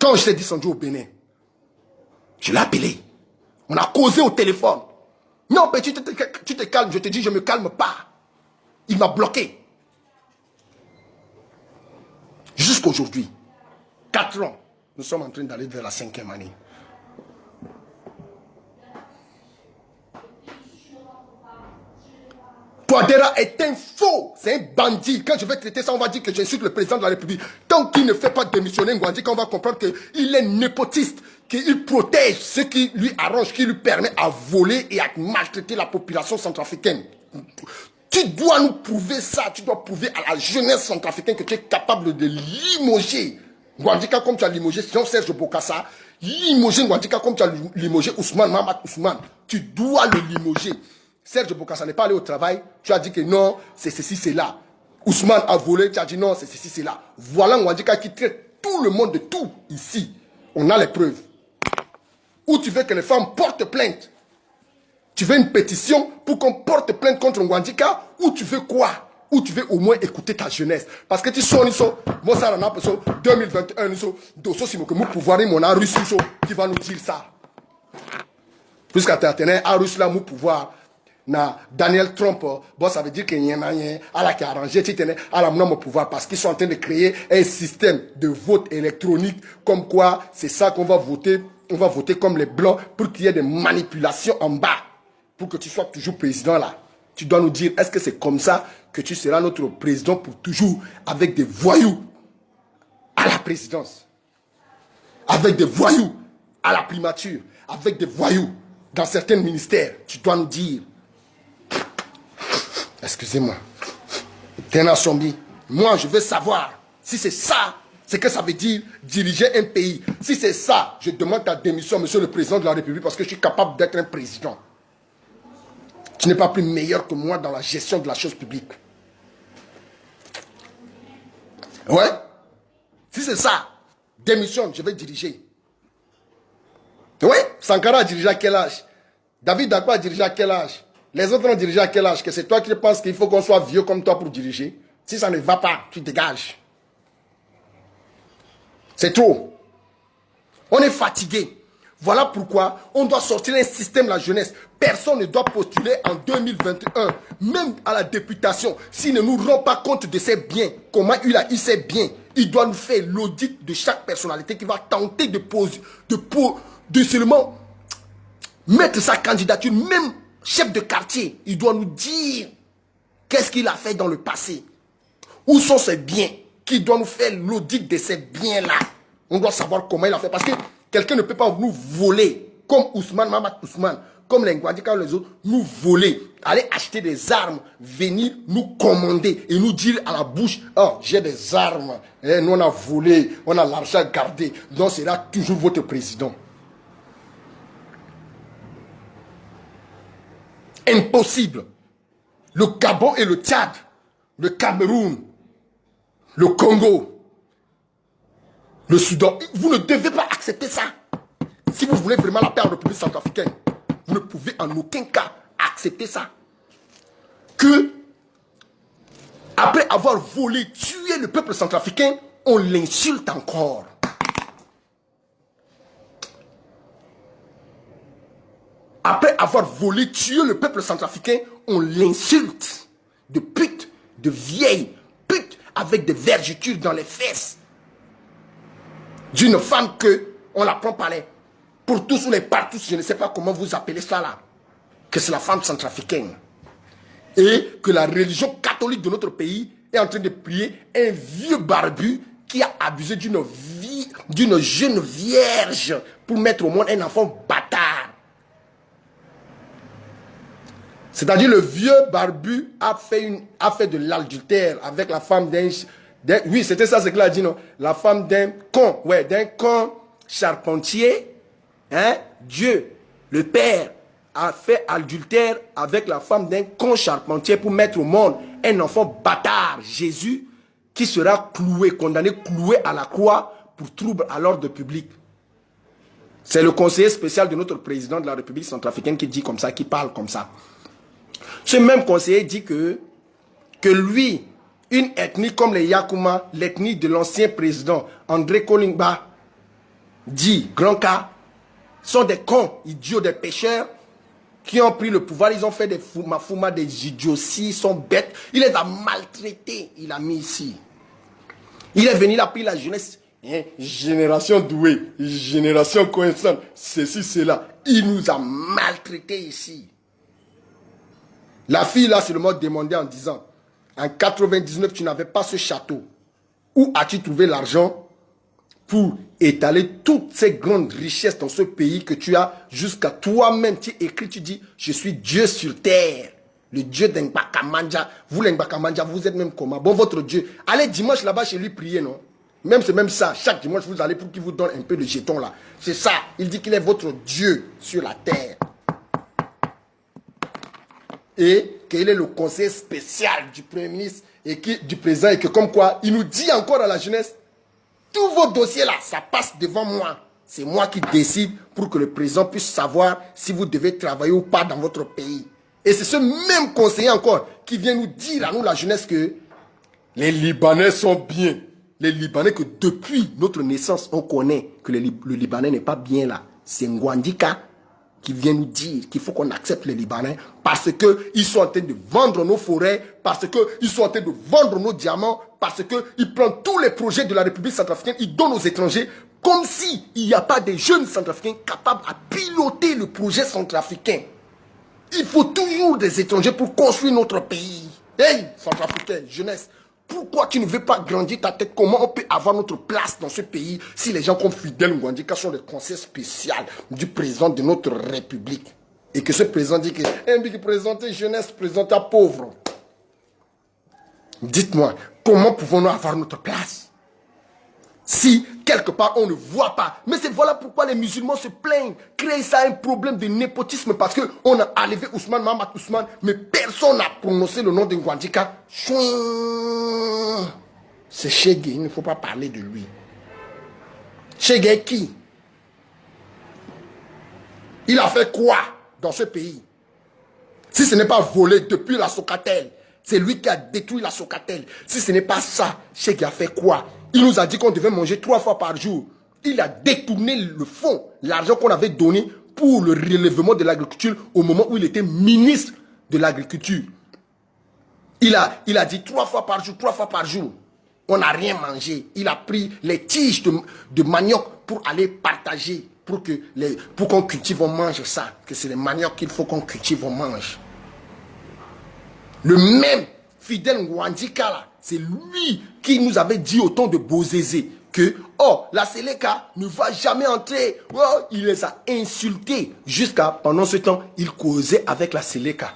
quand je t'ai descendu au Bénin, je l'ai appelé. On a causé au téléphone. Non, mais tu te calmes. Je te dis, je ne me calme pas. Il m'a bloqué. Jusqu'aujourd'hui, 4 ans, nous sommes en train d'aller vers la 5e année. Touadéra est un faux, c'est un bandit. Quand je vais traiter ça, on va dire que j'insulte le président de la République. Tant qu'il ne fait pas démissionner Ngouandjika, on va comprendre qu'il est népotiste, qu'il protège ce qui lui arrange, qui lui permet à voler et à maltraiter la population centrafricaine. Tu dois nous prouver ça, tu dois prouver à la jeunesse centrafricaine que tu es capable de limoger Ngouandjika comme tu as limogé Jean-Serge Bokassa, limoger Ngouandjika comme tu as limogé Ousmane Mahamat Ousmane. Tu dois le limoger. Serge Bokassa n'est pas allé au travail, tu as dit que non, c'est ceci, c'est là. Ousmane a volé, tu as dit non, c'est ceci, c'est là. Voilà Ngouandjika qui traite tout le monde de tout ici. On a les preuves. Ou tu veux que les femmes portent plainte? Tu veux une pétition pour qu'on porte plainte contre Ngouandjika? Ou tu veux quoi? Ou tu veux au moins écouter ta jeunesse? Parce que tu sonnes, moi ça en a 2021, dosso si mon pouvoir, mon a russe qui va nous dire ça. Puisqu'à t'atteindre à russe là, mon pouvoir. Na Daniel Trump, bon, ça veut dire qu'il y en a un qui a arrangé, à la mon pouvoir parce qu'ils sont en train de créer un système de vote électronique comme quoi c'est ça qu'on va voter. On va voter comme les blancs pour qu'il y ait des manipulations en bas. Pour que tu sois toujours président là. Tu dois nous dire, est-ce que c'est comme ça que tu seras notre président pour toujours avec des voyous à la présidence? Avec des voyous à la primature? Avec des voyous dans certains ministères? Tu dois nous dire. Excusez-moi. Tena Sombi, moi je veux savoir si c'est ça, c'est que ça veut dire diriger un pays. Si c'est ça, je demande ta démission, monsieur le président de la République, parce que je suis capable d'être un président. Tu n'es pas plus meilleur que moi dans la gestion de la chose publique. Ouais. Si c'est ça, démission, je vais diriger. Ouais. Sankara a dirigé à quel âge? David Dagba a dirigé à quel âge? Les autres ont dirigé à quel âge? Que c'est toi qui penses qu'il faut qu'on soit vieux comme toi pour diriger? Si ça ne va pas, tu dégages. C'est trop. On est fatigué. Voilà pourquoi on doit sortir un système la jeunesse. Personne ne doit postuler en 2021, même à la députation. S'il ne nous rend pas compte de ses biens, comment il a eu ses biens, il doit nous faire l'audit de chaque personnalité qui va tenter de seulement mettre sa candidature, même chef de quartier. Il doit nous dire qu'est-ce qu'il a fait dans le passé. Où sont ses biens? Qui doit nous faire l'audit de ces biens-là? On doit savoir comment il a fait. Parce que quelqu'un ne peut pas nous voler, comme Ousmane Mahamat Ousmane, comme les Ngouandjika les autres, nous voler, aller acheter des armes, venir nous commander et nous dire à la bouche, oh, j'ai des armes, et nous on a volé, on a l'argent gardé, donc c'est là toujours votre président. Impossible. Le Gabon et le Tchad le Cameroun, le Congo, le Soudan. Vous ne devez pas accepter ça. Si vous voulez vraiment la paix en République centrafricaine, vous ne pouvez en aucun cas accepter ça. Que, après avoir volé, tué le peuple centrafricain, on l'insulte encore. Après avoir volé, tué le peuple centrafricain, on l'insulte. De pute, de vieille pute, avec des vergetures dans les fesses. D'une femme que on la prend par les... Pour tous ou les partout, je ne sais pas comment vous appelez ça là. Que c'est la femme centrafricaine. Et que la religion catholique de notre pays est en train de prier un vieux barbu qui a abusé d'une jeune vierge pour mettre au monde un enfant bâtard. C'est-à-dire le vieux barbu a fait de l'adultère avec la femme d'un... Oui, c'était ça ce qu'il a dit, non? La femme d'un con, ouais, d'un con charpentier. Hein? Dieu, le Père, a fait adultère avec la femme d'un con charpentier pour mettre au monde un enfant bâtard, Jésus, qui sera cloué, condamné, cloué à la croix pour trouble à l'ordre public. C'est le conseiller spécial de notre président de la République centrafricaine qui dit comme ça, qui parle comme ça. Ce même conseiller dit que lui, une ethnie comme les Yakuma, l'ethnie de l'ancien président André Kolingba, dit, grand cas, sont des cons, idiots, des pécheurs, qui ont pris le pouvoir, ils ont fait des fouma, des idioties, ils sont bêtes. Il les a maltraités, il a mis ici. Il est venu, il a pris la jeunesse. Hein, génération douée, génération connaissante, ceci, cela. Il nous a maltraités ici. La fille là, c'est le mot demandé en disant, en 99, tu n'avais pas ce château. Où as-tu trouvé l'argent pour étaler toutes ces grandes richesses dans ce pays que tu as jusqu'à toi-même, tu écris, tu dis, je suis Dieu sur terre. Le Dieu d'Nbakamandja. Vous, l'Nbakamandja, vous êtes même comment? Bon, votre Dieu. Allez dimanche là-bas chez lui prier, non? Même c'est même ça. Chaque dimanche, vous allez pour qu'il vous donne un peu de jeton là. C'est ça. Il dit qu'il est votre Dieu sur la terre. Et qu'il est le conseiller spécial du Premier ministre et du président. Et que comme quoi, il nous dit encore à la jeunesse, tous vos dossiers là, ça passe devant moi. C'est moi qui décide pour que le président puisse savoir si vous devez travailler ou pas dans votre pays. Et c'est ce même conseiller encore qui vient nous dire à nous, la jeunesse, que les Libanais sont bien. Les Libanais que depuis notre naissance, on connaît que le Libanais n'est pas bien là. C'est Ngwandika qui vient nous dire qu'il faut qu'on accepte les Libanais parce qu'ils sont en train de vendre nos forêts, parce qu'ils sont en train de vendre nos diamants, parce qu'ils prennent tous les projets de la République centrafricaine, ils donnent aux étrangers, comme s'il n'y a pas des jeunes centrafricains capables à piloter le projet centrafricain. Il faut toujours des étrangers pour construire notre pays. Hey, centrafricain, jeunesse, pourquoi tu ne veux pas grandir ta tête? Comment on peut avoir notre place dans ce pays si les gens comme Fidel Ngwandika sont les conseillers spéciaux du président de notre République? Et que ce président dit que présenter jeunesse, présenter pauvre. Dites-moi, comment pouvons-nous avoir notre place si quelque part on ne voit pas? Mais c'est voilà pourquoi les musulmans se plaignent. Créer ça un problème de népotisme parce qu'on a enlevé Ousmane Mahamat Ousmane, mais personne n'a prononcé le nom de Ngwandika. C'est Cheikh, il ne faut pas parler de lui. Cheikh est qui? Il a fait quoi dans ce pays? Si ce n'est pas volé depuis la Socatel, c'est lui qui a détruit la Socatel. Si ce n'est pas ça, Cheikh a fait quoi? Il nous a dit qu'on devait manger 3 fois par jour. Il a détourné le fonds, l'argent qu'on avait donné pour le relèvement de l'agriculture au moment où il était ministre de l'agriculture. Il a dit 3 fois par jour, 3 fois par jour. On n'a rien mangé. Il a pris les tiges de manioc pour aller partager, pour qu'on cultive, on mange ça. Que c'est les manioc qu'il faut qu'on cultive, on mange. Le même Fidel Ngwandika là, c'est lui qui nous avait dit au temps de Bozézé que la Séléka ne va jamais entrer. Il les a insultés jusqu'à pendant ce temps, il causait avec la Séléka.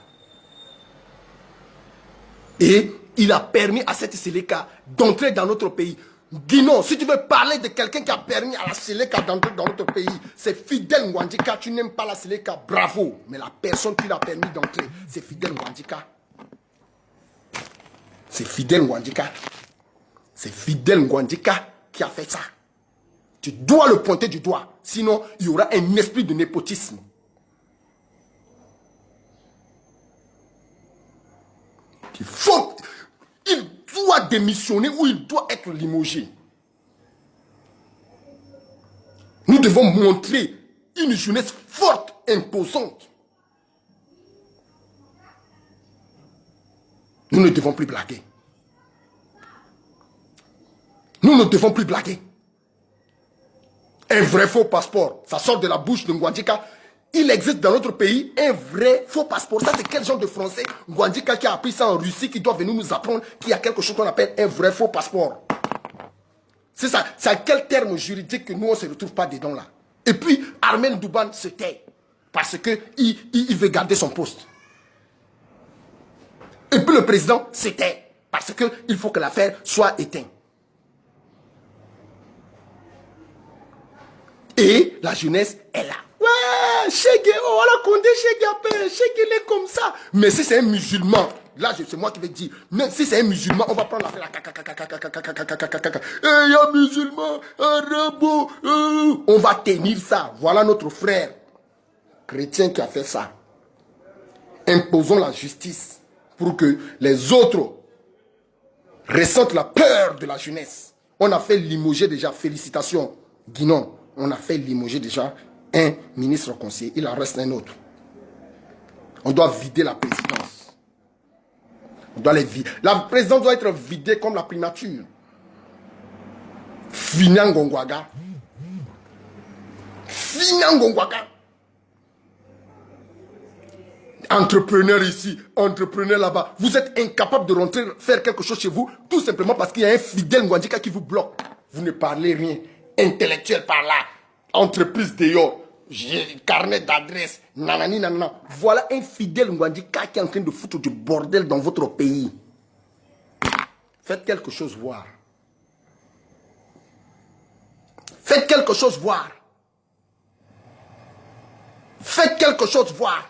Et il a permis à cette Séléka d'entrer dans notre pays. Guinon, si tu veux parler de quelqu'un qui a permis à la Séléka d'entrer dans notre pays, c'est Fidel Ngwandika. Tu n'aimes pas la Séléka, bravo. Mais la personne qui l'a permis d'entrer, c'est Fidel Ngwandika. C'est Fidel Ngwandika. C'est Fidel Ngwandika qui a fait ça. Tu dois le pointer du doigt. Sinon, il y aura un esprit de népotisme. Il doit démissionner ou il doit être limogé. Nous devons montrer une jeunesse forte, imposante. Nous ne devons plus blaguer. Nous ne devons plus blaguer. Un vrai faux passeport, ça sort de la bouche de Ngwandika. Il existe dans notre pays un vrai faux passeport. Ça, c'est quel genre de français? Ngwandika qui a appris ça en Russie, qui doit venir nous apprendre qu'il y a quelque chose qu'on appelle un vrai faux passeport. C'est ça. C'est à quel terme juridique que nous, on ne se retrouve pas dedans là. Et puis, Armen Douban se tait. Parce qu'il veut garder son poste. Et puis le président se tait. Parce qu'il faut que l'affaire soit éteinte. Et la jeunesse est là. Ouais, Cheikh, oh, on a Condé, Cheikh, il est comme ça. Mais si c'est un musulman, là, c'est moi qui vais dire, même si c'est un musulman, on va prendre l'affaire là. Il y a un musulman, un rabot. On va tenir ça. Voilà notre frère chrétien qui a fait ça. Imposons la justice pour que les autres ressentent la peur de la jeunesse. On a fait limoger déjà. Félicitations, Guinon. On a fait limoger déjà un ministre conseiller. Il en reste un autre. On doit vider la présidence. On doit les vider. La présidence doit être vidée comme la primature. Finangongwaga. Finangongwaga. Entrepreneur ici, entrepreneur là-bas. Vous êtes incapable de rentrer faire quelque chose chez vous, tout simplement parce qu'il y a un Fidel Ngwandika qui vous bloque. Vous ne parlez rien. Intellectuel par là, entreprise dehors, carnet d'adresse, nanani nanana. Voilà un Fidel Ngwandika qui est en train de foutre du bordel dans votre pays. Faites quelque chose voir. Faites quelque chose voir. Faites quelque chose voir.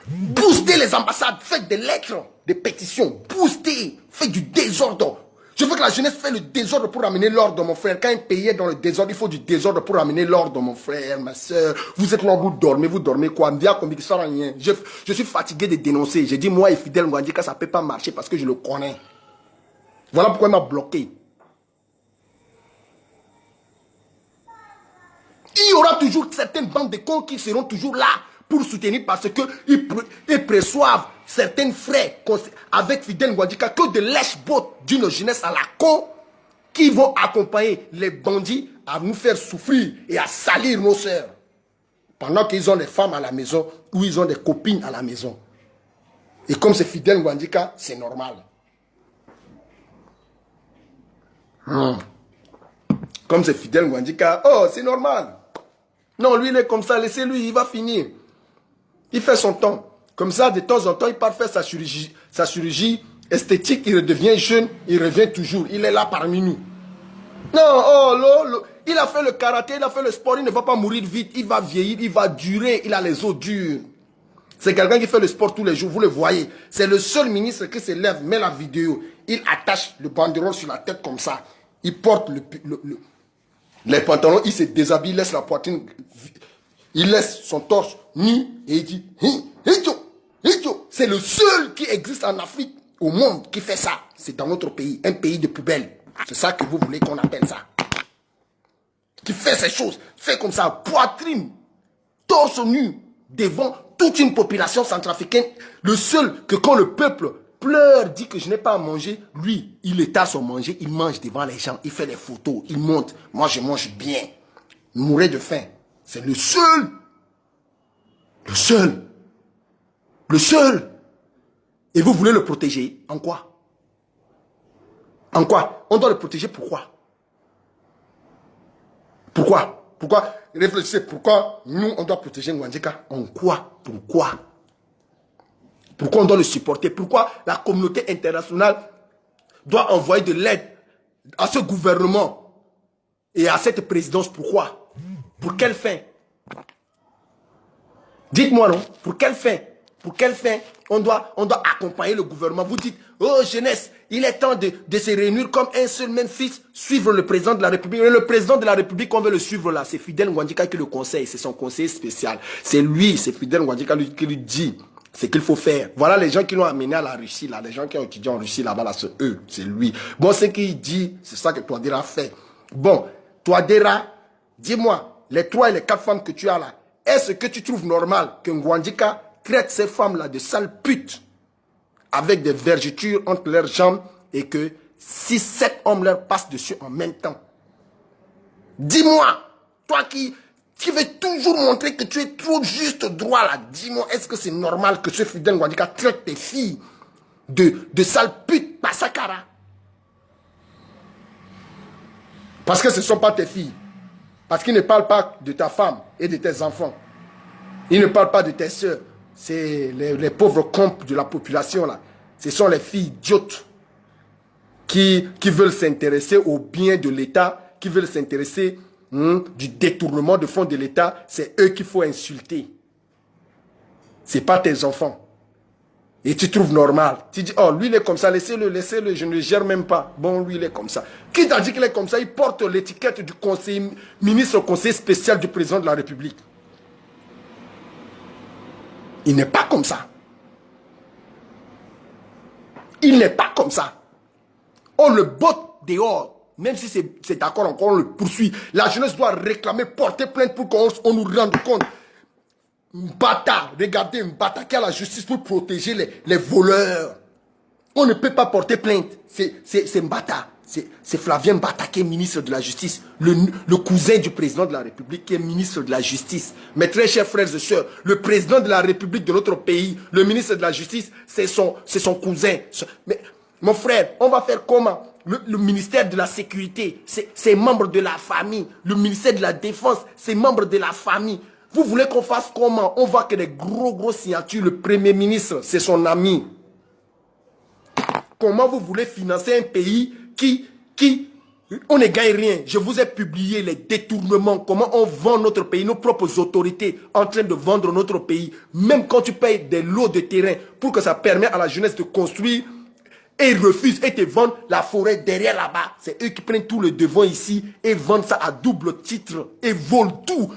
Boostez les ambassades, faites des lettres, des pétitions, boostez, faites du désordre. Je veux que la jeunesse fait le désordre pour amener l'ordre, mon frère. Quand un pays est dans le désordre, il faut du désordre pour amener l'ordre, mon frère, ma soeur. Vous êtes là, vous dormez quoi? Je suis fatigué de dénoncer. J'ai dit, moi et Fidel Ngwandika, ça ne peut pas marcher parce que je le connais. Voilà pourquoi il m'a bloqué. Il y aura toujours certaines bandes de cons qui seront toujours là pour soutenir parce qu'ils perçoivent certains frais avec Fidel Ngwandika que de lèche-bottes d'une jeunesse à la con qui vont accompagner les bandits à nous faire souffrir et à salir nos sœurs. Pendant qu'ils ont des femmes à la maison ou ils ont des copines à la maison. Et comme c'est Fidel Ngwandika, c'est normal. Comme c'est Fidel Ngwandika, oh, c'est normal. Non, lui, il est comme ça, laissez-lui, il va finir. Il fait son temps. Comme ça, de temps en temps, il part faire sa chirurgie esthétique, il redevient jeune, il revient toujours. Il est là parmi nous. Non, oh, il a fait le karaté, il a fait le sport, il ne va pas mourir vite, il va vieillir, il va durer, il a les os durs. C'est quelqu'un qui fait le sport tous les jours, vous le voyez. C'est le seul ministre qui se lève, met la vidéo, il attache le banderole sur la tête comme ça. Il porte les pantalons, il se déshabille, il laisse la poitrine, il laisse son torse nu et il dit c'est le seul qui existe en Afrique, au monde, qui fait ça. C'est dans notre pays, un pays de poubelle. C'est ça que vous voulez qu'on appelle ça. Qui fait ces choses, fait comme ça, poitrine, torse nu, devant toute une population centrafricaine. Le seul que quand le peuple pleure, dit que je n'ai pas à manger, lui, il étale son manger, il mange devant les gens, il fait les photos, il monte. Moi, je mange bien. Mourir de faim. C'est le seul. Le seul. Le seul. Et vous voulez le protéger. En quoi? En quoi? On doit le protéger pourquoi? Pourquoi? Pourquoi? Réfléchissez, pourquoi nous, on doit protéger Ngwandika? En quoi? Pourquoi? Pourquoi on doit le supporter? Pourquoi la communauté internationale doit envoyer de l'aide à ce gouvernement et à cette présidence? Pourquoi? Pour quelle fin? Dites-moi non. Pour quelle fin? Pour quelle fin on doit accompagner le gouvernement. Vous dites, oh jeunesse, il est temps de se réunir comme un seul même fils, suivre le président de la République. Et le président de la République, on veut le suivre là, c'est Fidel Ngandika qui le conseille, c'est son conseiller spécial. C'est lui, c'est Fidel Ngandika qui lui dit ce qu'il faut faire. Voilà les gens qui l'ont amené à la Russie, là, les gens qui ont étudié en Russie là-bas, là, c'est eux, c'est lui. Bon, ce qu'il dit, c'est ça que Touadéra fait. Bon, Touadéra, dis-moi, les 3 et les 4 femmes que tu as là, est-ce que tu trouves normal que Ngandika traite ces femmes-là de sales putes avec des vergetures entre leurs jambes et que 6-7 hommes leur passent dessus en même temps? Dis-moi, toi qui veux toujours montrer que tu es trop juste droit là, dis-moi, est-ce que c'est normal que ce Fidel Ngandika traite tes filles de sales putes Passakara? Parce que ce ne sont pas tes filles. Parce qu'il ne parle pas de ta femme et de tes enfants. Il ne parle pas de tes soeurs. C'est les pauvres comptes de la population là. Ce sont les filles idiotes qui veulent s'intéresser au bien de l'État, qui veulent s'intéresser du détournement de fonds de l'État. C'est eux qu'il faut insulter. Ce n'est pas tes enfants. Et tu trouves normal. Tu dis, oh, lui il est comme ça, laissez-le, je ne le gère même pas. Bon, lui il est comme ça. Qui t'a dit qu'il est comme ça? Il porte l'étiquette du ministre conseiller spécial du président de la République. Il n'est pas comme ça. Il n'est pas comme ça. On le botte dehors. Même si c'est d'accord encore, on le poursuit. La jeunesse doit réclamer, porter plainte pour qu'on nous rende compte. Mbata, regardez Mbata qui a la justice pour protéger les voleurs. On ne peut pas porter plainte. C'est Mbata. C'est Flavien Mbata qui est ministre de la Justice. Le cousin du président de la République qui est ministre de la Justice. Mes très chers frères et sœurs, le président de la République de notre pays, le ministre de la Justice, c'est son cousin. Mais, mon frère, on va faire comment? Le ministère de la Sécurité, c'est membre de la famille. Le ministère de la Défense, c'est membre de la famille. Vous voulez qu'on fasse comment? On voit que les gros signatures, le Premier ministre, c'est son ami. Comment vous voulez financer un pays on ne gagne rien? Je vous ai publié les détournements, comment on vend notre pays, nos propres autorités en train de vendre notre pays. Même quand tu payes des lots de terrain pour que ça permette à la jeunesse de construire, et ils refusent et te vendent la forêt derrière là-bas. C'est eux qui prennent tout le devant ici et vendent ça à double titre et volent tout,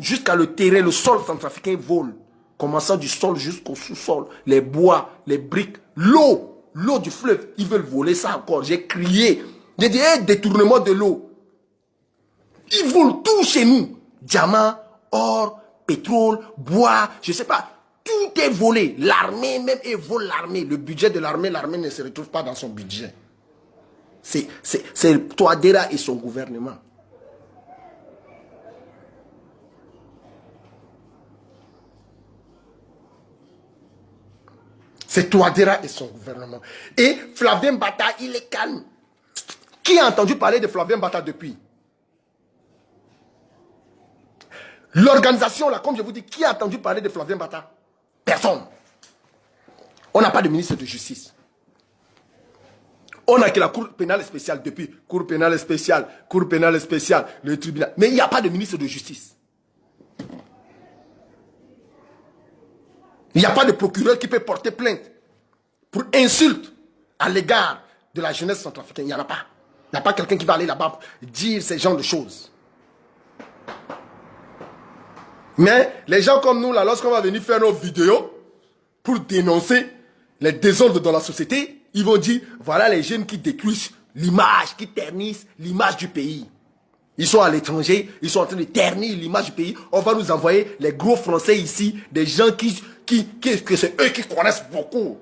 jusqu'à le terrain, le sol centrafricain vole. Commençant du sol jusqu'au sous-sol, les bois, les briques, l'eau du fleuve, ils veulent voler ça encore. J'ai crié, j'ai dit, hey, détournement de l'eau. Ils volent tout chez nous. Diamants, or, pétrole, bois, je sais pas. Tout est volé. L'armée même, elle vole l'armée. Le budget de l'armée ne se retrouve pas dans son budget. C'est Touadéra et son gouvernement. C'est Touadéra et son gouvernement. Et Flavien Mbata, il est calme. Qui a entendu parler de Flavien Mbata depuis? L'organisation, là, comme je vous dis, qui a entendu parler de Flavien Mbata? Personne. On n'a pas de ministre de justice. On n'a que la Cour pénale spéciale depuis. Cour pénale spéciale, le tribunal. Mais il n'y a pas de ministre de justice. Il n'y a pas de procureur qui peut porter plainte pour insulte à l'égard de la jeunesse centrafricaine. Il n'y en a pas. Il n'y a pas quelqu'un qui va aller là-bas dire ce genre de choses. Mais les gens comme nous, là, lorsqu'on va venir faire nos vidéos pour dénoncer les désordres dans la société, ils vont dire, voilà les jeunes qui détruisent l'image, qui ternissent l'image du pays. Ils sont à l'étranger, ils sont en train de ternir l'image du pays. On va nous envoyer les gros Français ici, des gens que c'est eux qui connaissent beaucoup.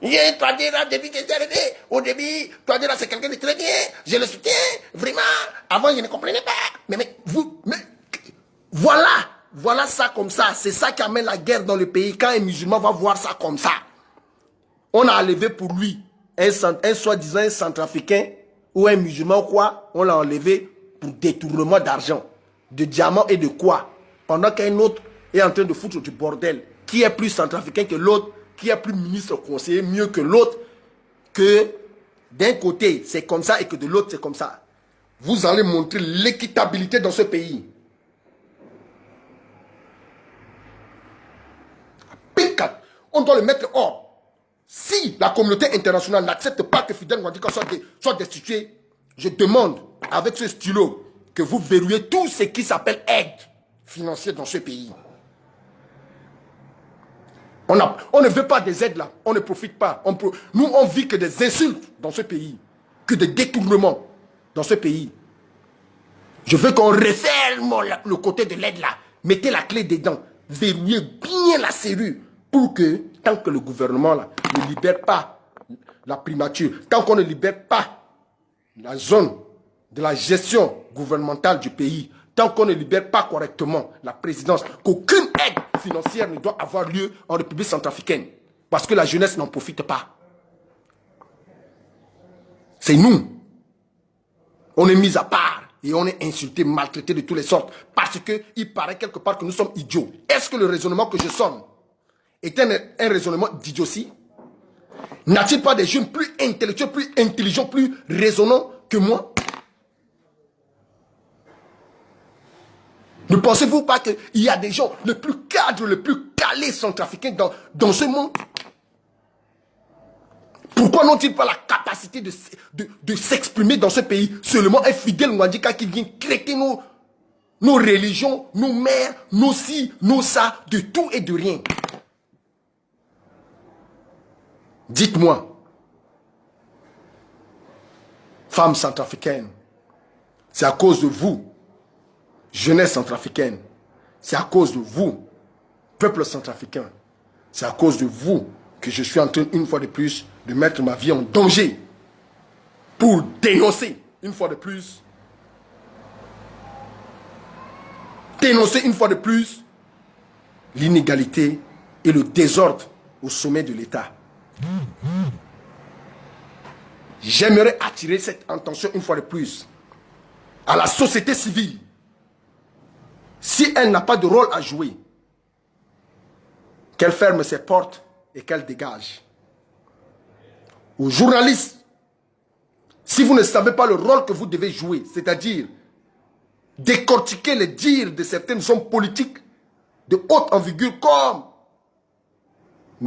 Touadéra, depuis que c'est arrivé, au début, Touadéra c'est quelqu'un de très bien, je le soutiens, vraiment. Avant, je ne comprenais pas. Mais voilà ça comme ça. C'est ça qui amène la guerre dans le pays. Quand un musulman va voir ça comme ça, on a enlevé pour lui un soi-disant un centrafricain ou un musulman ou quoi, on l'a enlevé pour détournement d'argent, de diamants et de quoi. Pendant qu'un autre est en train de foutre du bordel. Qui est plus centrafricain que l'autre, qui est plus ministre conseiller mieux que l'autre, que d'un côté c'est comme ça et que de l'autre c'est comme ça. Vous allez montrer l'équitabilité dans ce pays. on doit le mettre hors. Si la communauté internationale n'accepte pas que Fidel Nwandika soit destitué, je demande avec ce stylo que vous verrouillez tout ce qui s'appelle aide financière dans ce pays. On ne veut pas des aides là, on ne profite pas. Nous, on vit que des insultes dans ce pays, que des détournements dans ce pays. Je veux qu'on referme le côté de l'aide là, mettez la clé dedans, verrouillez bien la serrure pour que, tant que le gouvernement là, ne libère pas la primature, tant qu'on ne libère pas la zone de la gestion gouvernementale du pays, tant qu'on ne libère pas correctement la présidence, qu'aucune aide financière ne doit avoir lieu en République centrafricaine. Parce que la jeunesse n'en profite pas. C'est nous. On est mis à part et on est insulté, maltraité de toutes les sortes. Parce qu'il paraît quelque part que nous sommes idiots. Est-ce que le raisonnement que je sonne est un raisonnement d'idiotie? N'a-t-il pas des jeunes plus intellectuels, plus intelligents, plus raisonnants que moi? Ne pensez-vous pas qu'il y a des gens les plus cadres, les plus calés centrafricains dans ce monde? Pourquoi n'ont-ils pas la capacité de s'exprimer dans ce pays? Seulement un Fidel Nwandika qui vient traiter nos religions, nos mères, nos ci, nos ça, de tout et de rien. Dites-moi, femmes centrafricaines, c'est à cause de vous, jeunesse centrafricaine, c'est à cause de vous, peuple centrafricain, c'est à cause de vous que je suis en train, une fois de plus, de mettre ma vie en danger pour dénoncer, une fois de plus, l'inégalité et le désordre au sommet de l'État. J'aimerais attirer cette attention, une fois de plus, à la société civile. Si elle n'a pas de rôle à jouer, qu'elle ferme ses portes et qu'elle dégage. Aux journalistes, si vous ne savez pas le rôle que vous devez jouer, c'est-à-dire décortiquer les dires de certains hommes politiques de haute envergure comme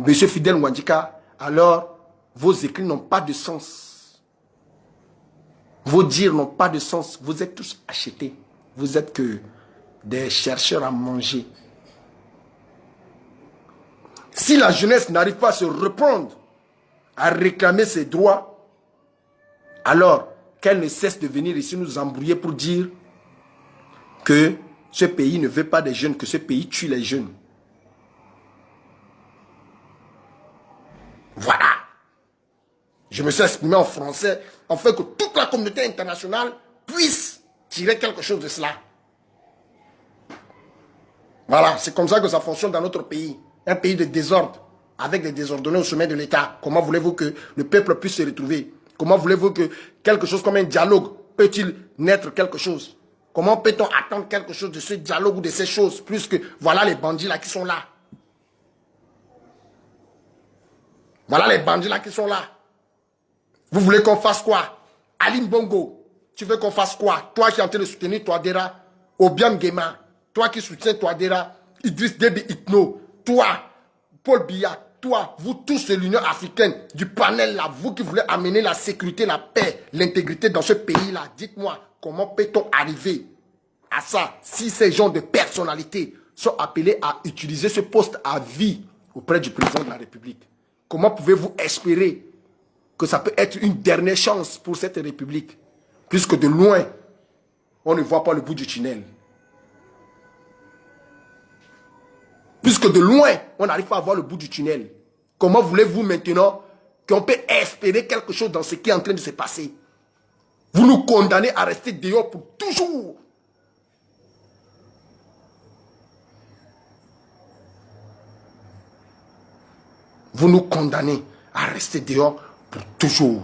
M. Fidel Nwandika, alors vos écrits n'ont pas de sens. Vos dires n'ont pas de sens. Vous êtes tous achetés. Vous êtes que des chercheurs à manger. Si la jeunesse n'arrive pas à se reprendre, à réclamer ses droits, alors qu'elle ne cesse de venir ici nous embrouiller pour dire que ce pays ne veut pas des jeunes, que ce pays tue les jeunes. Voilà. Je me suis exprimé en français, afin que toute la communauté internationale puisse tirer quelque chose de cela. Voilà, c'est comme ça que ça fonctionne dans notre pays. Un pays de désordre, avec des désordonnés au sommet de l'État. Comment voulez-vous que le peuple puisse se retrouver? Comment voulez-vous que quelque chose comme un dialogue peut-il naître quelque chose? Comment peut-on attendre quelque chose de ce dialogue ou de ces choses, plus que voilà les bandits là qui sont là? Voilà les bandits là qui sont là. Vous voulez qu'on fasse quoi? Aline Bongo, tu veux qu'on fasse quoi? Toi qui es en train de soutenir Touadéra, Obiang Guéma, toi qui soutiens Touadéra, Idriss Déby Itno, toi, Paul Biya, toi, vous tous de l'Union africaine, du panel là, vous qui voulez amener la sécurité, la paix, l'intégrité dans ce pays-là, dites-moi, comment peut-on arriver à ça si ces gens de personnalités sont appelés à utiliser ce poste à vie auprès du président de la République? Comment pouvez-vous espérer que ça peut être une dernière chance pour cette République, puisque de loin, on ne voit pas le bout du tunnel? Puisque de loin, on n'arrive pas à voir le bout du tunnel. Comment voulez-vous maintenant qu'on peut espérer quelque chose dans ce qui est en train de se passer? Vous nous condamnez à rester dehors pour toujours. Vous nous condamnez à rester dehors pour toujours.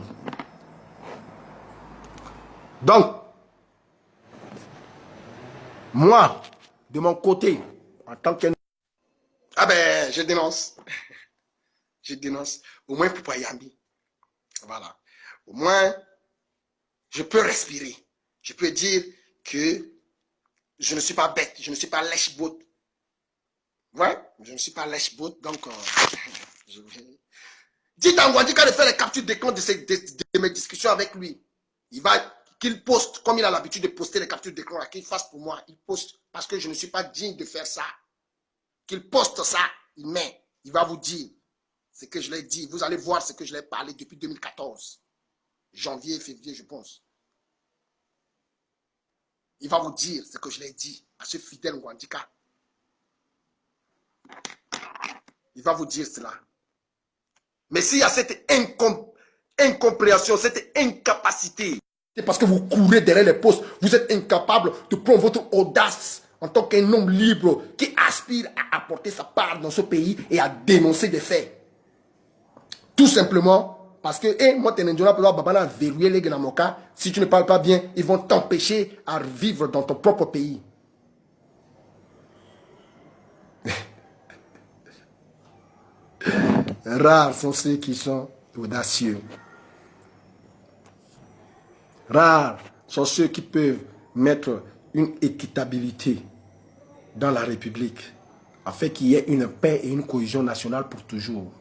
Donc, moi, de mon côté, en tant que... Ah ben, je dénonce. Je dénonce. Au moins pour Payambi. Voilà. Au moins, je peux respirer. Je peux dire que je ne suis pas bête. Je ne suis pas lèche-botte. Ouais, je ne suis pas lèche-botte, donc je vais... Dites à Ngouandika de faire les captures d'écran de mes discussions avec lui. Il va qu'il poste, comme il a l'habitude de poster les captures d'écran, qu'il fasse pour moi. Il poste, parce que je ne suis pas digne de faire ça. Qu'il poste ça, il met. Il va vous dire ce que je l'ai dit. Vous allez voir ce que je l'ai parlé depuis 2014. Janvier, février, je pense. Il va vous dire ce que je l'ai dit à ce fidèle Ngouandika. Il va vous dire cela. Mais s'il y a cette incompréhension, cette incapacité, c'est parce que vous courez derrière les postes, vous êtes incapable de prendre votre audace en tant qu'un homme libre qui aspire à apporter sa part dans ce pays et à dénoncer des faits. Tout simplement parce que, moi, si tu ne parles pas bien, ils vont t'empêcher à vivre dans ton propre pays. Rares sont ceux qui sont audacieux. Rares sont ceux qui peuvent mettre une équitabilité dans la République afin qu'il y ait une paix et une cohésion nationale pour toujours.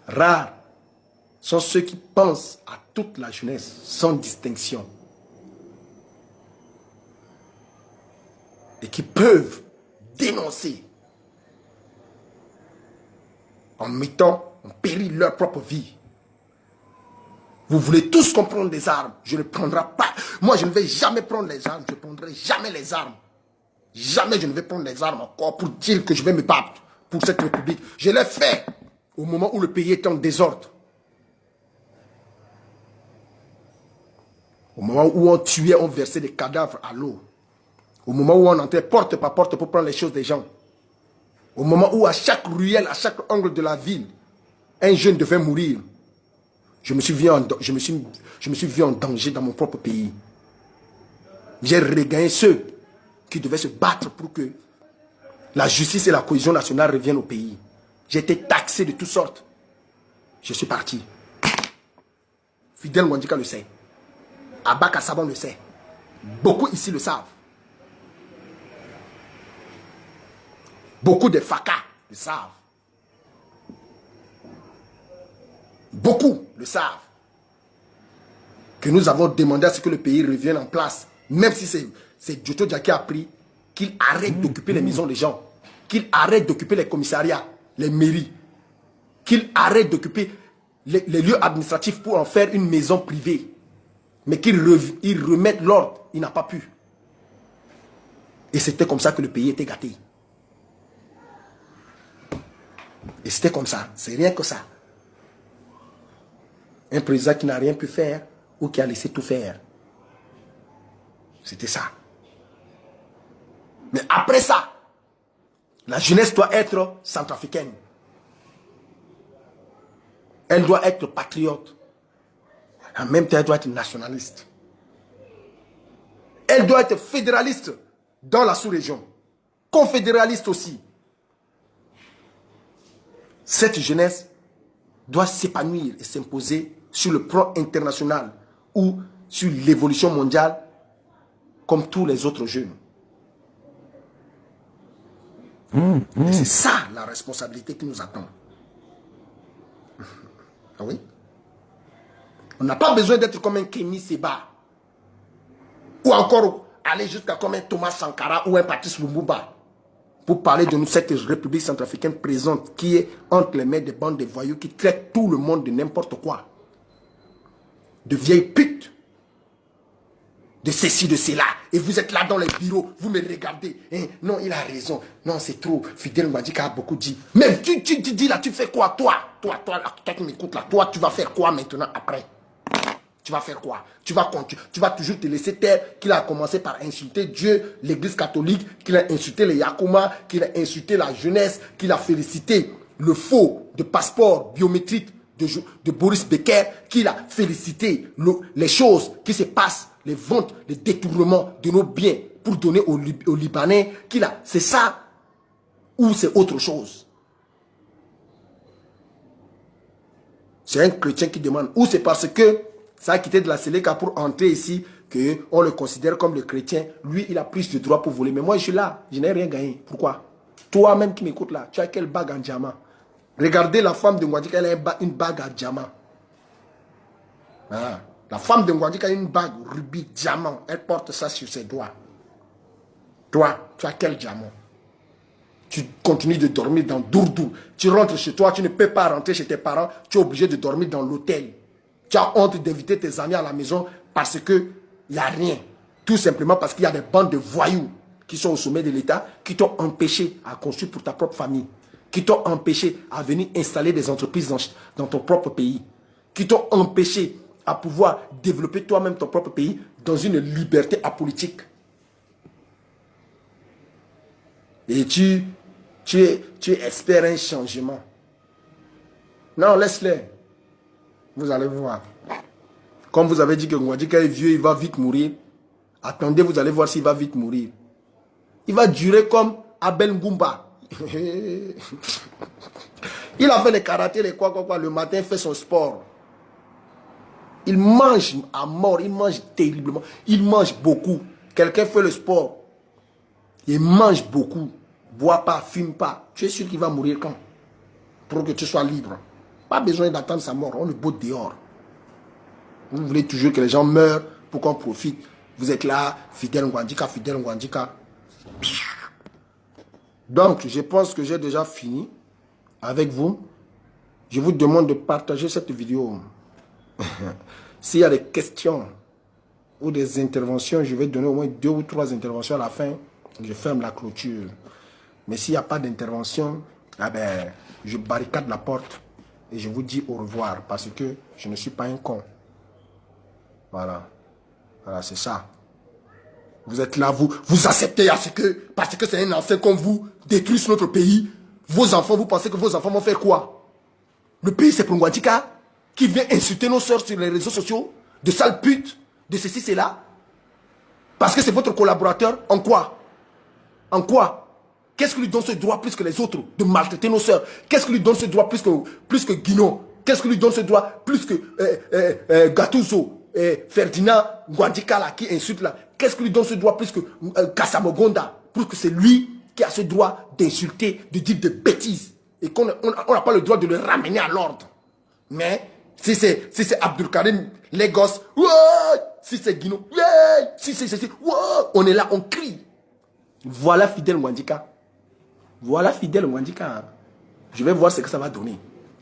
Rares sont ceux qui pensent à toute la jeunesse sans distinction et qui peuvent dénoncer en mettant en péril leur propre vie. Vous voulez tous qu'on prenne des armes. Je ne prendrai pas. Moi, je ne vais jamais prendre les armes. Je ne prendrai jamais les armes. Jamais je ne vais prendre les armes encore pour dire que je vais me battre pour cette République. Je l'ai fait au moment où le pays était en désordre. Au moment où on tuait, on versait des cadavres à l'eau. Au moment où on entrait porte par porte pour prendre les choses des gens. Au moment où à chaque ruelle, à chaque angle de la ville, un jeune devait mourir. Je me suis vu en danger dans mon propre pays. J'ai regagné ceux qui devaient se battre pour que la justice et la cohésion nationale reviennent au pays. J'ai été taxé de toutes sortes. Je suis parti. Fidèle Ngouandika le sait. Abba Kassaban le sait. Beaucoup ici le savent. Beaucoup de FACA le savent. Beaucoup le savent. Que nous avons demandé à ce que le pays revienne en place. Même si c'est Djoto Dia qui a pris, qu'il arrête d'occuper les maisons des gens. Qu'il arrête d'occuper les commissariats, les mairies. Qu'il arrête d'occuper les lieux administratifs pour en faire une maison privée. Mais qu'il remette l'ordre. Il n'a pas pu. Et c'était comme ça que le pays était gâté. Et c'était comme ça. C'est rien que ça. Un président qui n'a rien pu faire ou qui a laissé tout faire. C'était ça. Mais après ça, la jeunesse doit être centrafricaine. Elle doit être patriote. En même temps, elle doit être nationaliste. Elle doit être fédéraliste dans la sous-région. Confédéraliste aussi. Cette jeunesse doit s'épanouir et s'imposer sur le plan international ou sur l'évolution mondiale comme tous les autres jeunes. Et c'est ça la responsabilité qui nous attend. Ah oui? On n'a pas besoin d'être comme un Kémy Séba ou encore aller jusqu'à comme un Thomas Sankara ou un Patrice Lumumba pour parler de cette République centrafricaine présente qui est entre les mains des bandes de voyous qui traitent tout le monde de n'importe quoi. De vieilles putes. De ceci, de cela. Et vous êtes là dans les bureaux, vous me regardez. Hein? Non, il a raison. Non, c'est trop. Fidèle Ngouandika a beaucoup dit. Même tu dis là, tu fais quoi, toi qui m'écoutes là, toi, tu vas faire quoi maintenant après? Tu vas faire quoi? Tu vas toujours te laisser taire qu'il a commencé par insulter Dieu, l'église catholique, qu'il a insulté les Yakuma, qu'il a insulté la jeunesse, qu'il a félicité le faux de passeport biométrique de Boris Becker, qu'il a félicité les choses qui se passent, les ventes, les détournements de nos biens pour donner aux Libanais, c'est ça ou c'est autre chose? C'est un chrétien qui demande, ou c'est parce que ça a quitté de la Séléka pour entrer ici, qu'on le considère comme le chrétien. Lui, il a plus de droits pour voler. Mais moi, je suis là. Je n'ai rien gagné. Pourquoi? Toi-même qui m'écoutes là, tu as quelle bague en diamant? Regardez la femme de Ngwadjika, elle a une bague en diamant. Voilà. La femme de Ngwadjika a une bague rubis, diamant. Elle porte ça sur ses doigts. Toi, tu as quel diamant? Tu continues de dormir dans Dourdou. Tu rentres chez toi, tu ne peux pas rentrer chez tes parents. Tu es obligé de dormir dans l'hôtel. Tu as honte d'inviter tes amis à la maison parce qu'il n'y a rien. Tout simplement parce qu'il y a des bandes de voyous qui sont au sommet de l'État, qui t'ont empêché à construire pour ta propre famille, qui t'ont empêché à venir installer des entreprises dans ton propre pays, qui t'ont empêché à pouvoir développer toi-même ton propre pays dans une liberté apolitique. Et tu espères un changement. Non, laisse-les. Vous allez voir. Comme vous avez dit que Ngwadjika est vieux, il va vite mourir. Attendez, vous allez voir s'il va vite mourir. Il va durer comme Abel Ngumba. Il a fait les karatés, les quoi. Le matin, il fait son sport. Il mange à mort, il mange terriblement. Il mange beaucoup. Quelqu'un fait le sport. Il mange beaucoup. Bois pas, fume pas. Tu es sûr qu'il va mourir quand? Pour que tu sois libre. Pas besoin d'attendre sa mort. On le botte dehors. Vous voulez toujours que les gens meurent pour qu'on profite. Vous êtes là, fidèle Ngwadjika, fidèle Ngwadjika. Donc, je pense que j'ai déjà fini avec vous. Je vous demande de partager cette vidéo. S'il y a des questions ou des interventions, je vais donner au moins 2 ou 3 interventions à la fin. Je ferme la clôture. Mais s'il n'y a pas d'intervention, ah ben, je barricade la porte et je vous dis au revoir parce que je ne suis pas un con. Voilà. Voilà, c'est ça. Vous êtes là, vous acceptez parce que c'est un ancien comme vous, détruise notre pays. Vos enfants, vous pensez que vos enfants vont faire quoi? Le pays, c'est pour Ngwadjika qui vient insulter nos soeurs sur les réseaux sociaux, de sales putes, de ceci, cela. Parce que c'est votre collaborateur. En quoi? En quoi? Qu'est-ce qui lui donne ce droit plus que les autres de maltraiter nos soeurs? Qu'est-ce qui lui donne ce droit plus que Guino? Qu'est-ce qui lui donne ce droit plus que Gattuso et Ferdinand Ngwadjika là, qui insulte là? Qu'est-ce qui lui donne ce droit plus que Kassamogonda? Plus que c'est lui qui a ce droit d'insulter, de dire des bêtises. Et qu'on n'a pas le droit de le ramener à l'ordre. Mais si c'est Abdul Karim, les gosses, ouais, si c'est Guino, ouais, si c'est ceci, ouais, on est là, on crie. Voilà fidèle Ngwadjika. Voilà fidèle Ngwadjika. Je vais voir ce que ça va donner.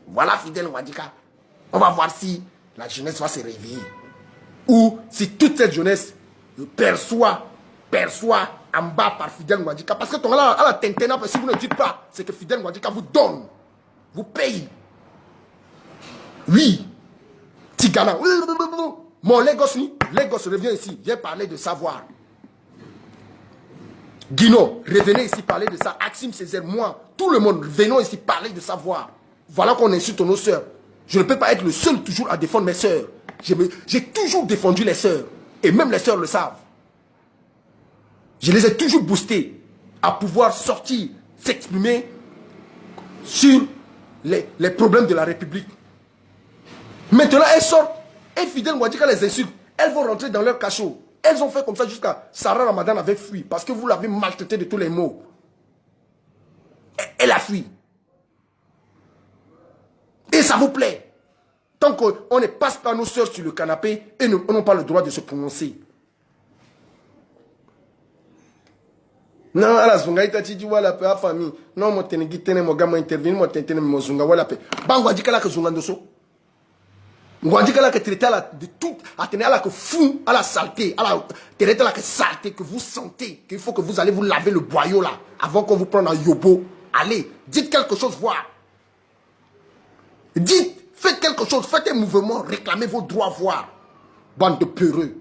Voilà fidèle Ngwadjika. On va voir si la jeunesse va se réveiller. Ou si toute cette jeunesse perçoit en bas par fidèle Ngwadjika. Parce que ton là, à la tentena, si vous ne dites pas, c'est que fidèle Ngwadjika vous donne, vous paye. Oui. Tigana. Mon Lagos revient ici. Viens parler de savoir. Guino, revenez ici parler de ça. Axime Césaire, moi, tout le monde, venons ici parler de savoir. Voilà qu'on insulte nos sœurs. Je ne peux pas être le seul toujours à défendre mes sœurs. J'ai toujours défendu les sœurs. Et même les sœurs le savent. Je les ai toujours boostés à pouvoir sortir, s'exprimer sur les problèmes de la République. Maintenant, elles sortent. Et fidèle Ngwadjika les insulte. Elles vont rentrer dans leur cachot. Elles ont fait comme ça jusqu'à Sarah Ramadan avait fui. Parce que vous l'avez maltraité de tous les mots. Elle a fui. Et ça vous plaît. Tant qu'on ne passe pas nos soeurs sur le canapé et on n'a pas le droit de se prononcer. Non, à la zunga ita tiji wala pe a famille. Non, mo tenegi tene mo gama intervenir mo tentene mo zunga wala pe. Ba Ngwadjika la ke zunga ndoso. Ngwadjika la ke traiter la de tout, à tenir à la que fou, à la saleté, à la traiter la que saleté que vous sentez, qu'il faut que vous allez vous laver le boyau là avant qu'on vous prenne en yobo. Allez, dites quelque chose voir. Dites, faites quelque chose, faites un mouvement, réclamez vos droits voir. Bande de peureux.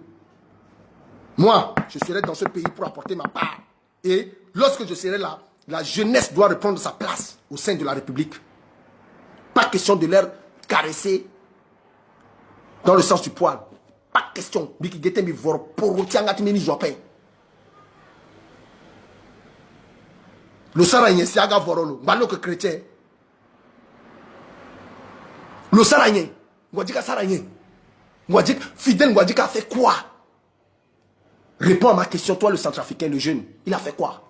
Moi, je serai dans ce pays pour apporter ma part. Et lorsque je serai là, la jeunesse doit reprendre sa place au sein de la République. Pas question de leur caresser dans le sens du poil. Pas question. Le saragné, c'est aga vorolo. Malo que chrétien. Le saragné. Ngwadjika saragné. Ngwadjika, fidèle Ngwadjika a fait quoi? Réponds à ma question, toi le centrafricain, le jeune. Il a fait quoi?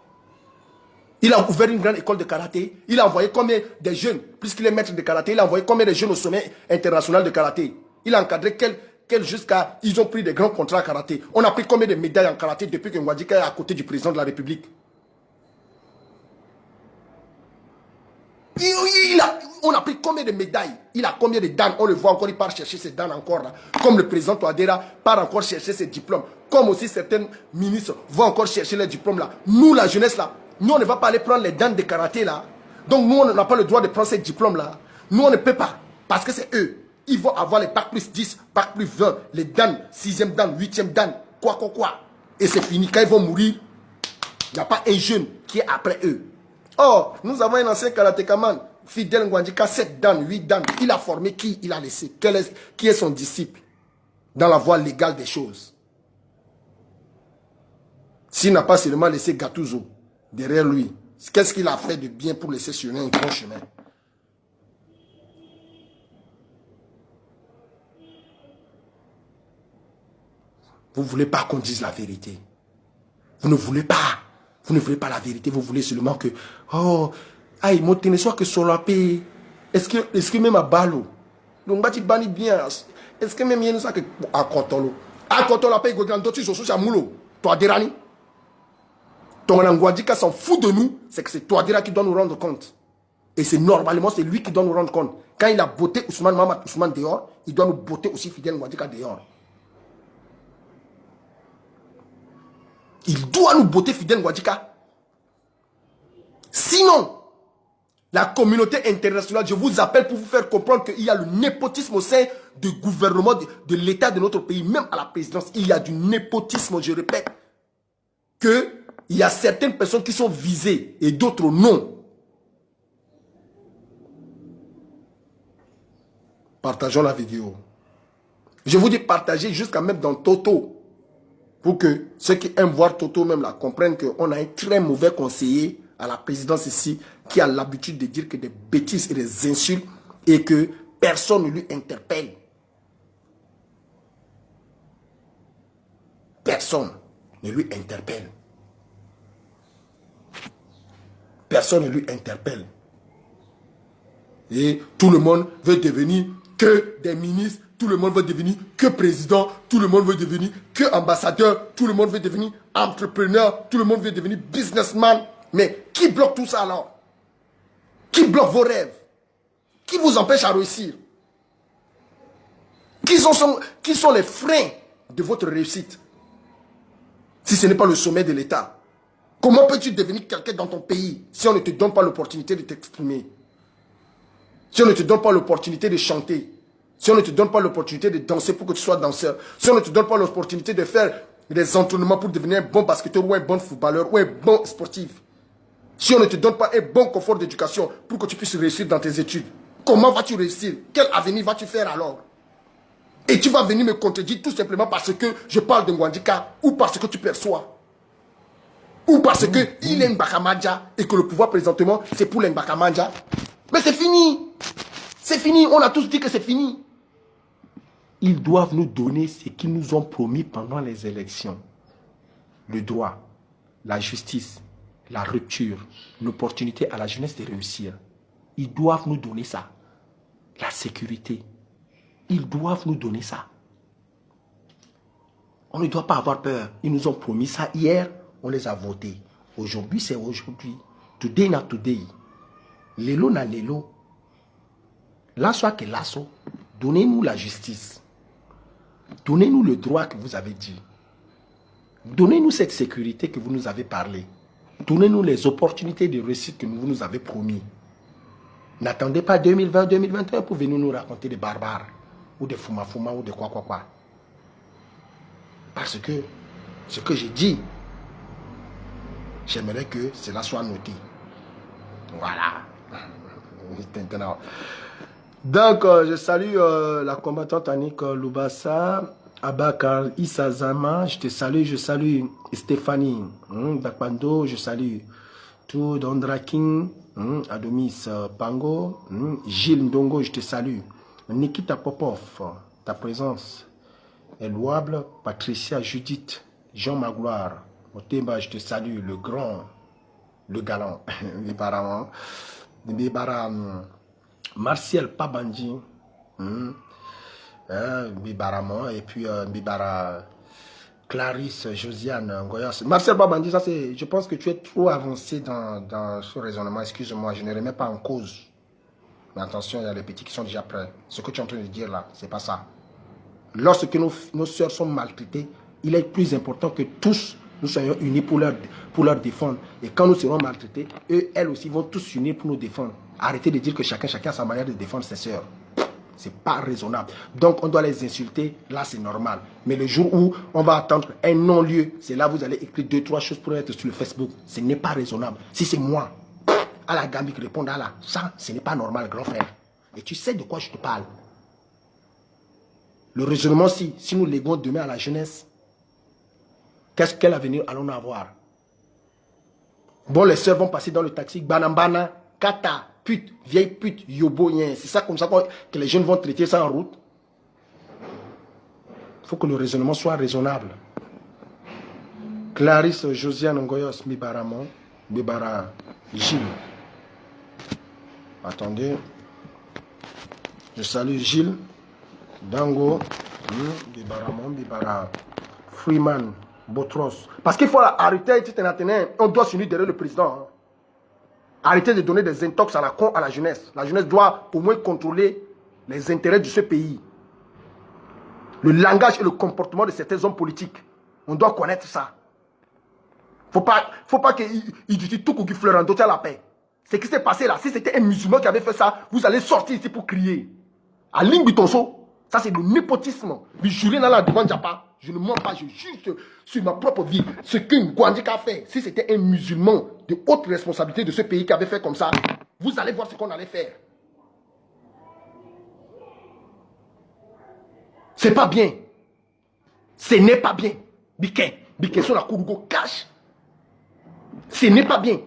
Il a ouvert une grande école de karaté. Il a envoyé combien de jeunes, puisqu'il est maître de karaté, il a envoyé combien de jeunes au sommet international de karaté? Il a encadré quel jusqu'à... Ils ont pris des grands contrats à karaté. On a pris combien de médailles en karaté depuis que Ngwadjika est à côté du président de la République? On a pris combien de médailles? Il a combien de dames? On le voit encore, il part chercher ses dames encore là. Comme le président Touadéra part encore chercher ses diplômes. Comme aussi certains ministres vont encore chercher les diplômes là. Nous, la jeunesse là, nous on ne va pas aller prendre les dames de karaté là. Donc nous on n'a pas le droit de prendre ces diplômes là. Nous on ne peut pas. Parce que c'est eux. Ils vont avoir les bac plus 10, bac plus 20, les dames, 6e dan, 8e dan, quoi. Et c'est fini. Quand ils vont mourir, il n'y a pas un jeune qui est après eux. Oh, nous avons un ancien karatékaman, Fidel Ngwadjika, 7 dan, 8 dan. Il a formé qui? Il a laissé. Qui est son disciple? Dans la voie légale des choses. S'il n'a pas seulement laissé Gattuso derrière lui, qu'est-ce qu'il a fait de bien pour laisser sur un bon chemin? Vous ne voulez pas qu'on dise la vérité. Vous ne voulez pas. Vous ne voulez pas la vérité. Vous voulez seulement que... Oh, aïe, mon tenez soit que Solapé. Est-ce que même à Balo, donc bâti bani bien. Est-ce que même il y a ça que à Kotolo. À Kotolo, la paix, il y a d'autres choses à Moulo. Toi, Derani. Ton Ngwadjika s'en fout de nous. C'est que c'est toi, Dera, qui doit nous rendre compte. Et c'est normalement, c'est lui qui doit nous rendre compte. Quand il a botté Ousmane Mamad Ousmane dehors, il doit nous botter aussi Fidel Ngwadjika dehors. Il doit nous botter Fidel Ngwadjika. Sinon, la communauté internationale, je vous appelle pour vous faire comprendre qu'il y a le népotisme au sein du gouvernement, de l'État de notre pays, même à la présidence. Il y a du népotisme, je répète. Il y a certaines personnes qui sont visées et d'autres non. Partageons la vidéo. Je vous dis partager jusqu'à même dans Toto. Pour que ceux qui aiment voir Toto même là comprennent qu'on a un très mauvais conseiller à la présidence ici qui a l'habitude de dire que des bêtises et des insultes et que personne ne lui interpelle. Personne ne lui interpelle. Personne ne lui interpelle. Et tout le monde veut devenir que des ministres. Tout le monde veut devenir que président, tout le monde veut devenir que ambassadeur, tout le monde veut devenir entrepreneur, tout le monde veut devenir businessman. Mais qui bloque tout ça alors? Qui bloque vos rêves? Qui vous empêche à réussir? Qui sont les freins de votre réussite? Si ce n'est pas le sommet de l'État. Comment peux-tu devenir quelqu'un dans ton pays si on ne te donne pas l'opportunité de t'exprimer? Si on ne te donne pas l'opportunité de chanter? Si on ne te donne pas l'opportunité de danser pour que tu sois danseur, si on ne te donne pas l'opportunité de faire des entraînements pour devenir un bon basketteur ou un bon footballeur ou un bon sportif, si on ne te donne pas un bon confort d'éducation pour que tu puisses réussir dans tes études, comment vas-tu réussir? Quel avenir vas-tu faire alors? Et tu vas venir me contredire tout simplement parce que je parle de Ngwadjika ou parce que tu perçois. Ou parce qu'il est Mbakamadja et que le pouvoir présentement c'est pour les Mbakamadja. Mais c'est fini. C'est fini. On a tous dit que c'est fini. Ils doivent nous donner ce qu'ils nous ont promis pendant les élections. Le droit, la justice, la rupture, l'opportunité à la jeunesse de réussir. Ils doivent nous donner ça. La sécurité. Ils doivent nous donner ça. On ne doit pas avoir peur. Ils nous ont promis ça hier, on les a votés. Aujourd'hui, c'est aujourd'hui. Today na today. Lelo na lelo. Lasso que lasso. Donnez-nous la justice. Donnez-nous le droit que vous avez dit. Donnez-nous cette sécurité que vous nous avez parlé. Donnez-nous les opportunités de réussite que vous nous avez promis. N'attendez pas 2020-2021 pour venir nous raconter des barbares. Ou des fuma-fuma ou de quoi. Parce que ce que j'ai dit, j'aimerais que cela soit noté. Voilà. Donc, je salue la combattante Annick Loubassa, Abakar Issazama, je te salue, Stéphanie Bakpando, je salue tout Dondrakin, Adomis Pango, Gilles Ndongo, je te salue, Nikita Popov, ta présence est louable, Patricia Judith, Jean Magloire, Motemba, je te salue, le grand, le galant, Bibara, Martial Pabandji, Bibaramon, et puis Bibara Clarisse Josiane Ngoyas. Martial Pabandji, ça c'est, je pense que tu es trop avancé dans ce raisonnement, excuse-moi, je ne remets pas en cause. Mais attention, il y a les petits qui sont déjà prêts. Ce que tu es en train de dire là, c'est pas ça. Lorsque nos sœurs sont maltraitées, il est plus important que tous nous soyons unis pour leur défendre. Et quand nous serons maltraités, elles aussi vont tous s'unir pour nous défendre. Arrêtez de dire que chacun a sa manière de défendre ses sœurs. C'est pas raisonnable. Donc on doit les insulter, là c'est normal. Mais le jour où on va attendre un non-lieu, c'est là où vous allez écrire 2-3 choses pour être sur le Facebook. Ce n'est pas raisonnable. Si c'est moi, à la Gambie qui répond à là, ça, ce n'est pas normal, grand frère. Et tu sais de quoi je te parle. Le raisonnement, si nous léguons demain à la jeunesse, quel avenir allons-nous avoir? Bon, les sœurs vont passer dans le taxi, banambana, kata, pute, vieille pute, yobo, yen. C'est ça comme ça que les jeunes vont traiter ça en route. Il faut que le raisonnement soit raisonnable. Clarisse Josiane Ngoyos, Mibaramon, Mibara Gilles. Attendez. Je salue Gilles, Dango, Bibaramon, Bibara, Freeman, Botros. Parce qu'il faut arrêter, on doit s'unir derrière le président. Arrêtez de donner des intox à la jeunesse. La jeunesse doit au moins contrôler les intérêts de ce pays. Le langage et le comportement de certains hommes politiques. On doit connaître ça. Faut pas qu'ils disent tout qui fleurent en d'autres à la paix. Ce qui s'est passé là, si c'était un musulman qui avait fait ça, vous allez sortir ici pour crier. À Lingbitonso, ça c'est le népotisme. Mais Julien dans la devant Japa, je ne mens pas, je juge sur ma propre vie. Ce qu'une Gwandika a fait, si c'était un musulman de haute responsabilité de ce pays qui avait fait comme ça, vous allez voir ce qu'on allait faire. C'est pas bien. Ce n'est pas bien. Biké sur la Kourougo cache. Ce n'est pas bien.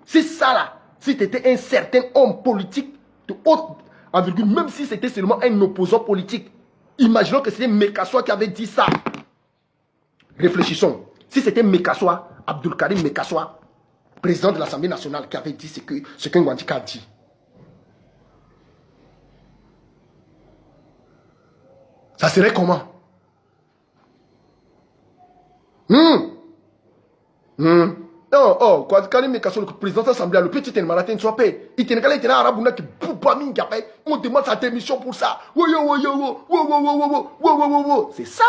C'est ça là. Si tu étais un certain homme politique de haute envergure, même si c'était seulement un opposant politique, imaginons que c'était Mekassoua qui avait dit ça. Réfléchissons. Si c'était Mekassoua, Abdul Karim Mekassoua, président de l'Assemblée nationale, qui avait dit ce que Ngwandika a dit. Ça serait comment? Oh, quand il me casse le président de l'Assemblée, le petit Maratin soit paix. Il tenait qu'à l'intérieur arabe, qui bouba mine, on demande sa démission pour ça. C'est ça.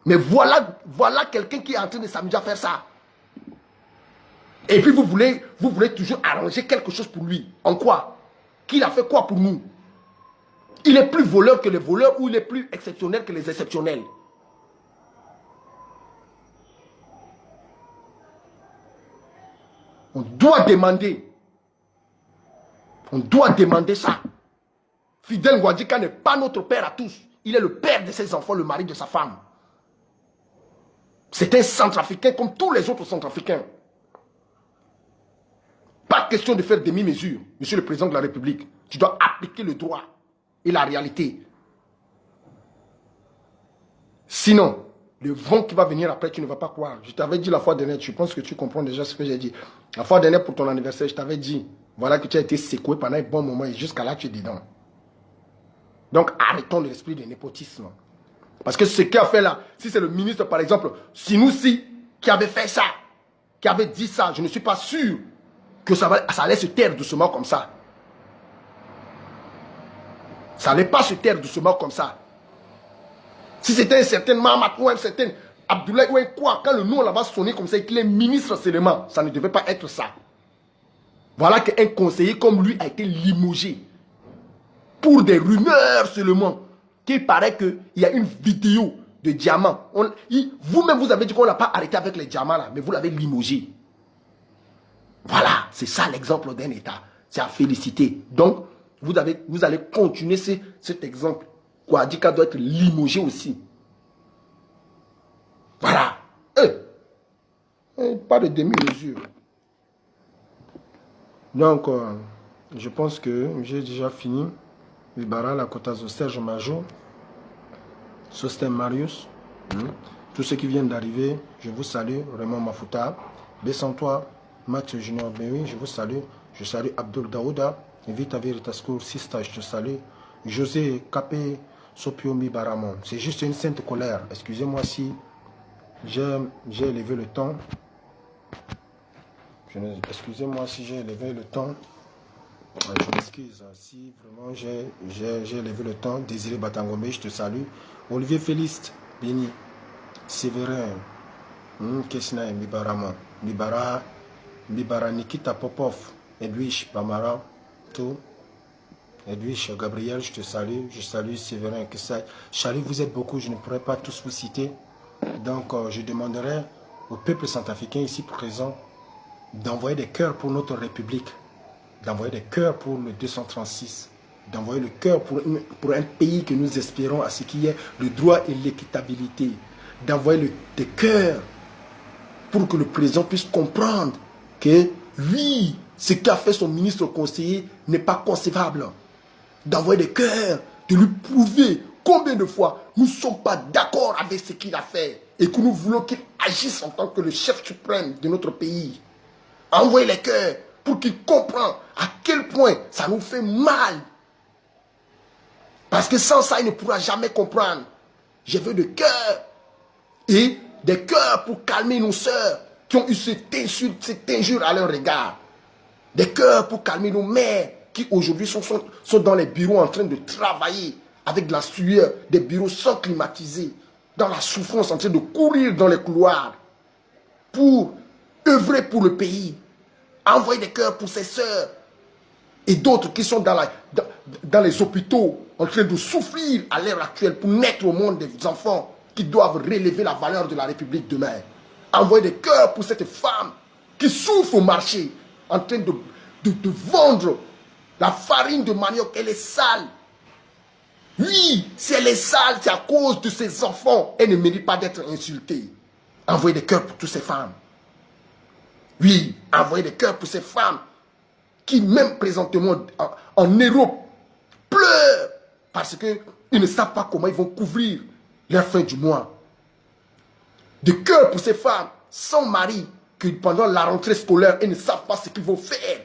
Mais voilà quelqu'un qui est en train de s'amuser à faire ça. Et puis vous voulez toujours arranger quelque chose pour lui. En quoi? Qu'il a fait quoi pour nous? Il est plus voleur que les voleurs ou il est plus exceptionnel que les exceptionnels? On doit demander. On doit demander ça. Fidel Ngwandika n'est pas notre père à tous. Il est le père de ses enfants, le mari de sa femme. C'est un centrafricain comme tous les autres centrafricains. Pas question de faire demi-mesure, monsieur le président de la République. Tu dois appliquer le droit et la réalité. Sinon, le vent qui va venir après, tu ne vas pas croire. Je t'avais dit la fois dernière, je pense que tu comprends déjà ce que j'ai dit. La fois dernière pour ton anniversaire, je t'avais dit, voilà que tu as été secoué pendant un bon moment et jusqu'à là, tu es dedans. Donc, arrêtons l'esprit de népotisme. Parce que ce qu'il a fait là, si c'est le ministre, par exemple, Sinoussi, qui avait fait ça, qui avait dit ça, je ne suis pas sûr que ça allait se taire doucement comme ça. Ça n'allait pas se taire doucement comme ça. Si c'était un certain Mahamat ou un certain Abdoulaye ou un quoi, quand le nom là-bas sonner comme ça et qu'il est ministre seulement, ça ne devait pas être ça. Voilà qu'un conseiller comme lui a été limogé. Pour des rumeurs seulement. Qu'il paraît qu'il y a une vidéo de diamants. Vous-même, vous avez dit qu'on n'a pas arrêté avec les diamants là, mais vous l'avez limogé. Voilà, c'est ça l'exemple d'un État. C'est à féliciter. Donc, vous allez continuer cet exemple. Ngwandika doit être limogé aussi. Voilà. Pas de demi-mesure. Donc, je pense que j'ai déjà fini. Vibara, la Kotazo, Serge Major, Sostem Marius. Tous ceux qui viennent d'arriver, je vous salue. Raymond Mafuta, Bessantois, Max Junior Bewi, je vous salue. Je salue Abdul Daouda, Vita Veritascour, Sista, je te salue. José Kapé, Sopiomi Baramon. C'est juste une sainte colère. Excusez-moi si j'ai élevé le ton. Excusez-moi si j'ai élevé le ton. Je m'excuse si vraiment j'ai élevé le ton. Désiré Batangomé, je te salue. Olivier Félix, Béni, Séverin, Kesna et Mibarama, Mibara Nikita Popov, Edwige Bamara, tout. Edwige Gabriel, je te salue. Je salue Séverin Kessai. Charlie, vous êtes beaucoup, je ne pourrais pas tous vous citer. Donc, je demanderai au peuple centrafricain ici présent d'envoyer des cœurs pour notre République, d'envoyer des cœurs pour le 236, d'envoyer le cœur pour un pays que nous espérons à ce qu'il y ait le droit et l'équitabilité, d'envoyer des cœurs pour que le président puisse comprendre que oui, ce qu'a fait son ministre conseiller n'est pas concevable, d'envoyer des cœurs, de lui prouver combien de fois nous ne sommes pas d'accord avec ce qu'il a fait et que nous voulons qu'il agisse en tant que le chef suprême de notre pays. Envoyer les cœurs pour qu'il comprenne à quel point ça nous fait mal. Parce que sans ça, il ne pourra jamais comprendre. Je veux des cœurs et des cœurs pour calmer nos sœurs qui ont eu cette injure à leur regard. Des cœurs pour calmer nos mères qui aujourd'hui sont dans les bureaux en train de travailler avec de la sueur, des bureaux sans climatiser, dans la souffrance, en train de courir dans les couloirs pour œuvrer pour le pays. Envoyer des cœurs pour ses sœurs et d'autres qui sont dans les hôpitaux en train de souffrir à l'heure actuelle pour naître au monde des enfants qui doivent relever la valeur de la République demain. Envoyer des cœurs pour cette femme qui souffre au marché en train de vendre la farine de manioc. Elle est sale. Oui, si elle est sale, c'est à cause de ses enfants. Elle ne mérite pas d'être insultée. Envoyer des cœurs pour toutes ces femmes. Oui, envoyer des cœurs pour ces femmes qui, même présentement en Europe, pleurent parce qu'ils ne savent pas comment ils vont couvrir leur fin du mois. Des cœurs pour ces femmes sans mari qui, pendant la rentrée scolaire, ils ne savent pas ce qu'ils vont faire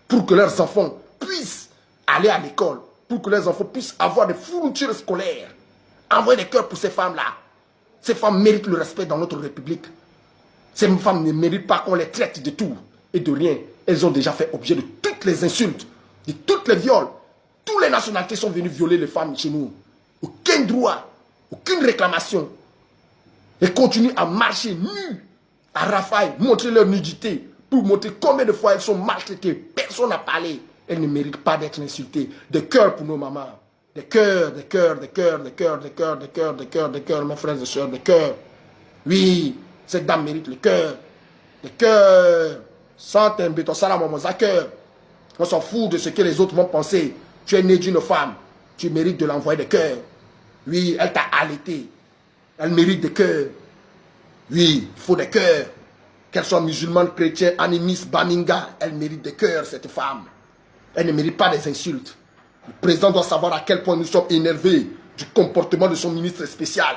pour que leurs enfants puissent aller à l'école, pour que leurs enfants puissent avoir des fournitures scolaires. Envoyer des cœurs pour ces femmes-là. Ces femmes méritent le respect dans notre République. Ces femmes ne méritent pas qu'on les traite de tout et de rien. Elles ont déjà fait objet de toutes les insultes, de toutes les viols. Toutes les nationalités sont venues violer les femmes chez nous. Aucun droit, aucune réclamation. Elles continuent à marcher nues, à Rafaï, montrer leur nudité, pour montrer combien de fois elles sont maltraitées. Personne n'a parlé. Elles ne méritent pas d'être insultées. Des cœurs pour nos mamans. Des cœurs, des cœurs, des cœurs, des cœurs, des cœurs, des cœurs, des cœurs, des cœurs, mes frères et sœurs, des cœurs. Oui. Cette dame mérite le cœur. Le cœur. Sans un béton, ça la maman, ça cœur. On s'en fout de ce que les autres vont penser. Tu es né d'une femme. Tu mérites de l'envoyer des cœurs. Oui, elle t'a allaité. Elle mérite des cœurs. Oui, il faut des cœurs. Qu'elle soit musulmane, chrétienne, animiste, baminga, elle mérite des cœurs, cette femme. Elle ne mérite pas des insultes. Le président doit savoir à quel point nous sommes énervés du comportement de son ministre spécial.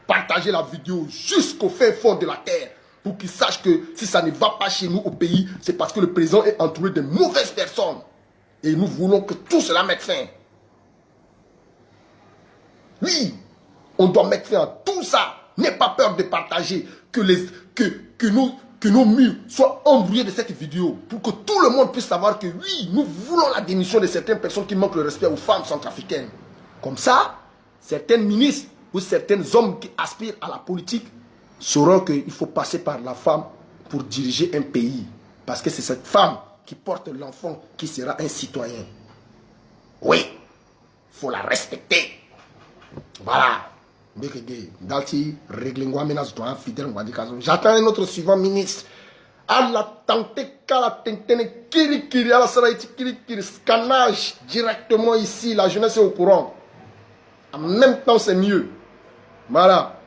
Partagez la vidéo jusqu'au fin fond de la terre pour qu'ils sachent que si ça ne va pas chez nous au pays, c'est parce que le président est entouré de mauvaises personnes. Et nous voulons que tout cela mette fin. Oui, on doit mettre fin à tout ça. N'aie pas peur de partager, que nos murs soient embrouillés de cette vidéo pour que tout le monde puisse savoir que oui, nous voulons la démission de certaines personnes qui manquent le respect aux femmes centrafricaines. Comme ça, certains ministres ou certains hommes qui aspirent à la politique sauront qu'il faut passer par la femme pour diriger un pays. Parce que c'est cette femme qui porte l'enfant qui sera un citoyen. Oui, il faut la respecter. Voilà. J'attends un autre suivant ministre. Scannage directement ici. La jeunesse est au courant. En même temps, c'est mieux. Voilà.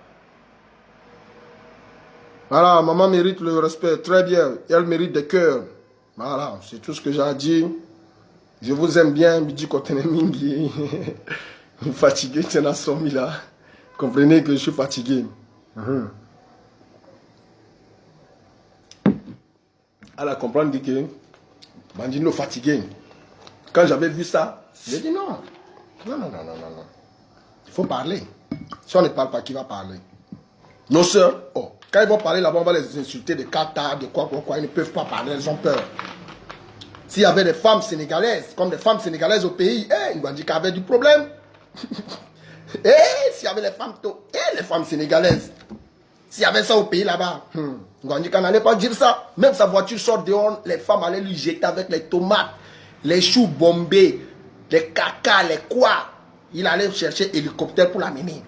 Voilà, maman mérite le respect. Très bien. Elle mérite des cœurs. Voilà, c'est tout ce que j'ai à dire. Je vous aime bien. Bidi Kotenemingi. Fatigué, tu es là. Comprenez que je suis fatigué. Elle a compris que Bandino fatigué. Quand j'avais vu ça, j'ai dit non. Non. Il faut parler. Si on ne parle pas, qui va parler? Nos sœurs, quand ils vont parler là-bas, on va les insulter de kata, de quoi. Ils ne peuvent pas parler, elles ont peur. S'il y avait des femmes sénégalaises, comme des femmes sénégalaises au pays, ils vont dire qu'il y avait du problème. S'il y avait les femmes sénégalaises, s'il y avait ça au pays là-bas, on va dire qu'on n'allait pas dire ça. Même sa voiture sort dehors, les femmes allaient lui jeter avec les tomates, les choux bombés, les caca, les quoi. Il allait chercher hélicoptère pour l'amener.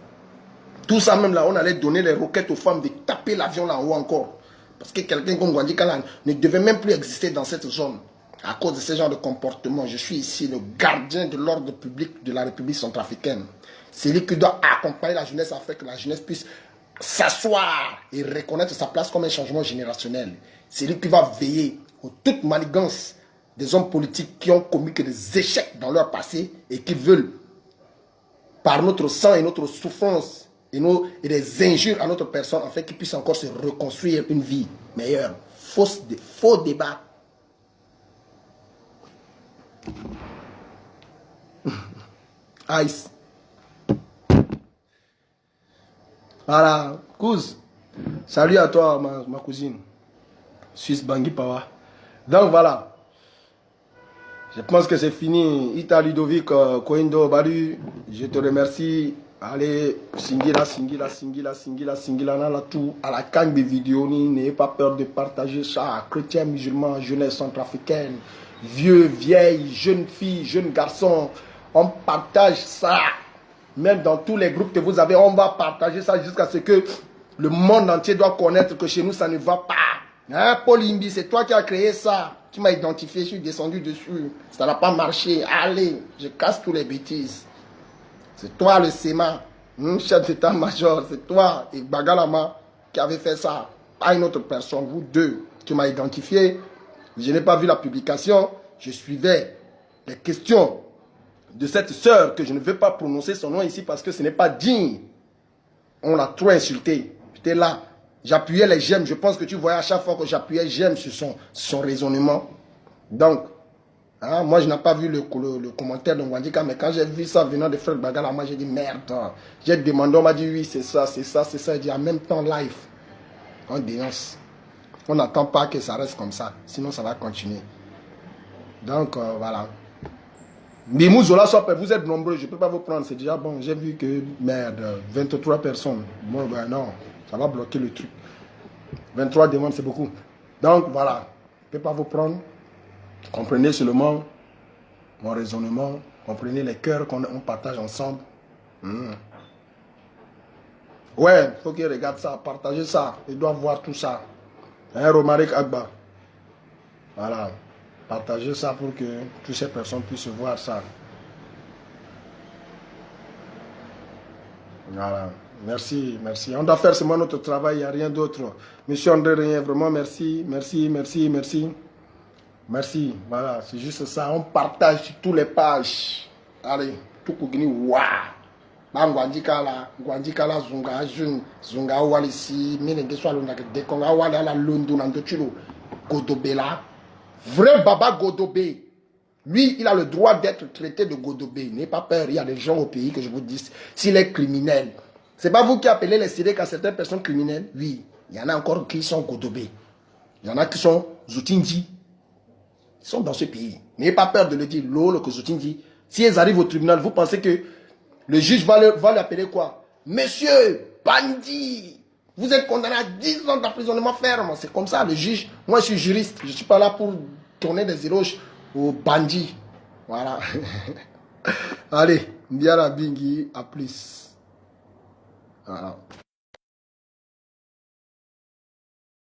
Tout ça même là, on allait donner les roquettes aux femmes de taper l'avion là-haut encore. Parce que quelqu'un comme Gwandi Kalan ne devait même plus exister dans cette zone. À cause de ce genre de comportement, je suis ici le gardien de l'ordre public de la République centrafricaine. C'est lui qui doit accompagner la jeunesse afin que la jeunesse puisse s'asseoir et reconnaître sa place comme un changement générationnel. C'est lui qui va veiller aux toutes manigances des hommes politiques qui ont commis que des échecs dans leur passé et qui veulent, par notre sang et notre souffrance, et des injures à notre personne, afin qu'ils puissent encore se reconstruire une vie meilleure. Faux débat. Ice. Voilà, Kouz. Salut à toi, ma cousine. Suisse Bangui Pawa. Donc voilà. Je pense que c'est fini. Ita Ludovic Koindo Badu. Je te remercie. Allez, singila, nala tout. À la canne des vidéos, n'ayez pas peur de partager ça. Chrétiens, musulmans, jeunesse centrafricaine, vieux, vieilles, jeunes filles, jeunes garçons. On partage ça. Même dans tous les groupes que vous avez, on va partager ça jusqu'à ce que le monde entier doit connaître que chez nous, ça ne va pas. Hein, Paul Imbi, c'est toi qui as créé ça. Tu m'as identifié, je suis descendu dessus. Ça n'a pas marché. Allez, je casse tous les bêtises. C'est toi le SEMA, chef d'état-major. C'est toi et Bagalama qui avez fait ça. Pas une autre personne, vous deux. Tu m'as identifié. Je n'ai pas vu la publication. Je suivais les questions de cette sœur que je ne vais pas prononcer son nom ici parce que ce n'est pas digne. On l'a trop insulté. J'étais là. J'appuyais les j'aime. Je pense que tu voyais à chaque fois que j'appuyais j'aime sur son raisonnement. Donc, hein, moi je n'ai pas vu le commentaire de Mwandika, mais quand j'ai vu ça venant de Frère Bagala, moi j'ai dit merde. J'ai demandé, on m'a dit oui, c'est ça. Il dit en même temps live. On dénonce. On n'attend pas que ça reste comme ça. Sinon ça va continuer. Donc voilà. Mimou Zola, vous êtes nombreux, je ne peux pas vous prendre, c'est déjà bon. J'ai vu que, merde, 23 personnes. Moi, ben non, ça va bloquer le truc. 23 demandes, c'est beaucoup. Donc, voilà, je ne peux pas vous prendre. Comprenez seulement mon raisonnement, comprenez les cœurs qu'on partage ensemble. Ouais, il faut qu'ils regardent ça, partagez ça, ils doivent voir tout ça. Hein, Romaric Agba. Voilà. Partagez ça pour que toutes ces personnes puissent voir ça. Voilà. Merci. On doit faire seulement notre travail, il n'y a rien d'autre. Monsieur André Rien, vraiment merci. Merci. Voilà, c'est juste ça. On partage sur toutes les pages. Allez, tout Kougini, waouh! Gwandikala, Zunga, Walisi, Minengeswaluna, Dekonga, Wala, London, Andochilo, Godobela. Vrai Baba Godobé. Lui, il a le droit d'être traité de Godobé. N'ayez pas peur, il y a des gens au pays que je vous dis, s'il est criminel. C'est pas vous qui appelez les Sédèques à certaines personnes criminelles? Oui, il y en a encore qui sont Godobé. Il y en a qui sont Zoutindi. Ils sont dans ce pays. N'ayez pas peur de le dire, Lolo que Zoutindi. Si ils arrivent au tribunal, vous pensez que le juge va l'appeler quoi? Monsieur, bandit, vous êtes condamné à 10 ans d'emprisonnement ferme. C'est comme ça, le juge. Moi, je suis juriste. Je ne suis pas là pour tourner des éloges aux bandits. Voilà. Allez, Ndiara Bingi, à plus. Voilà.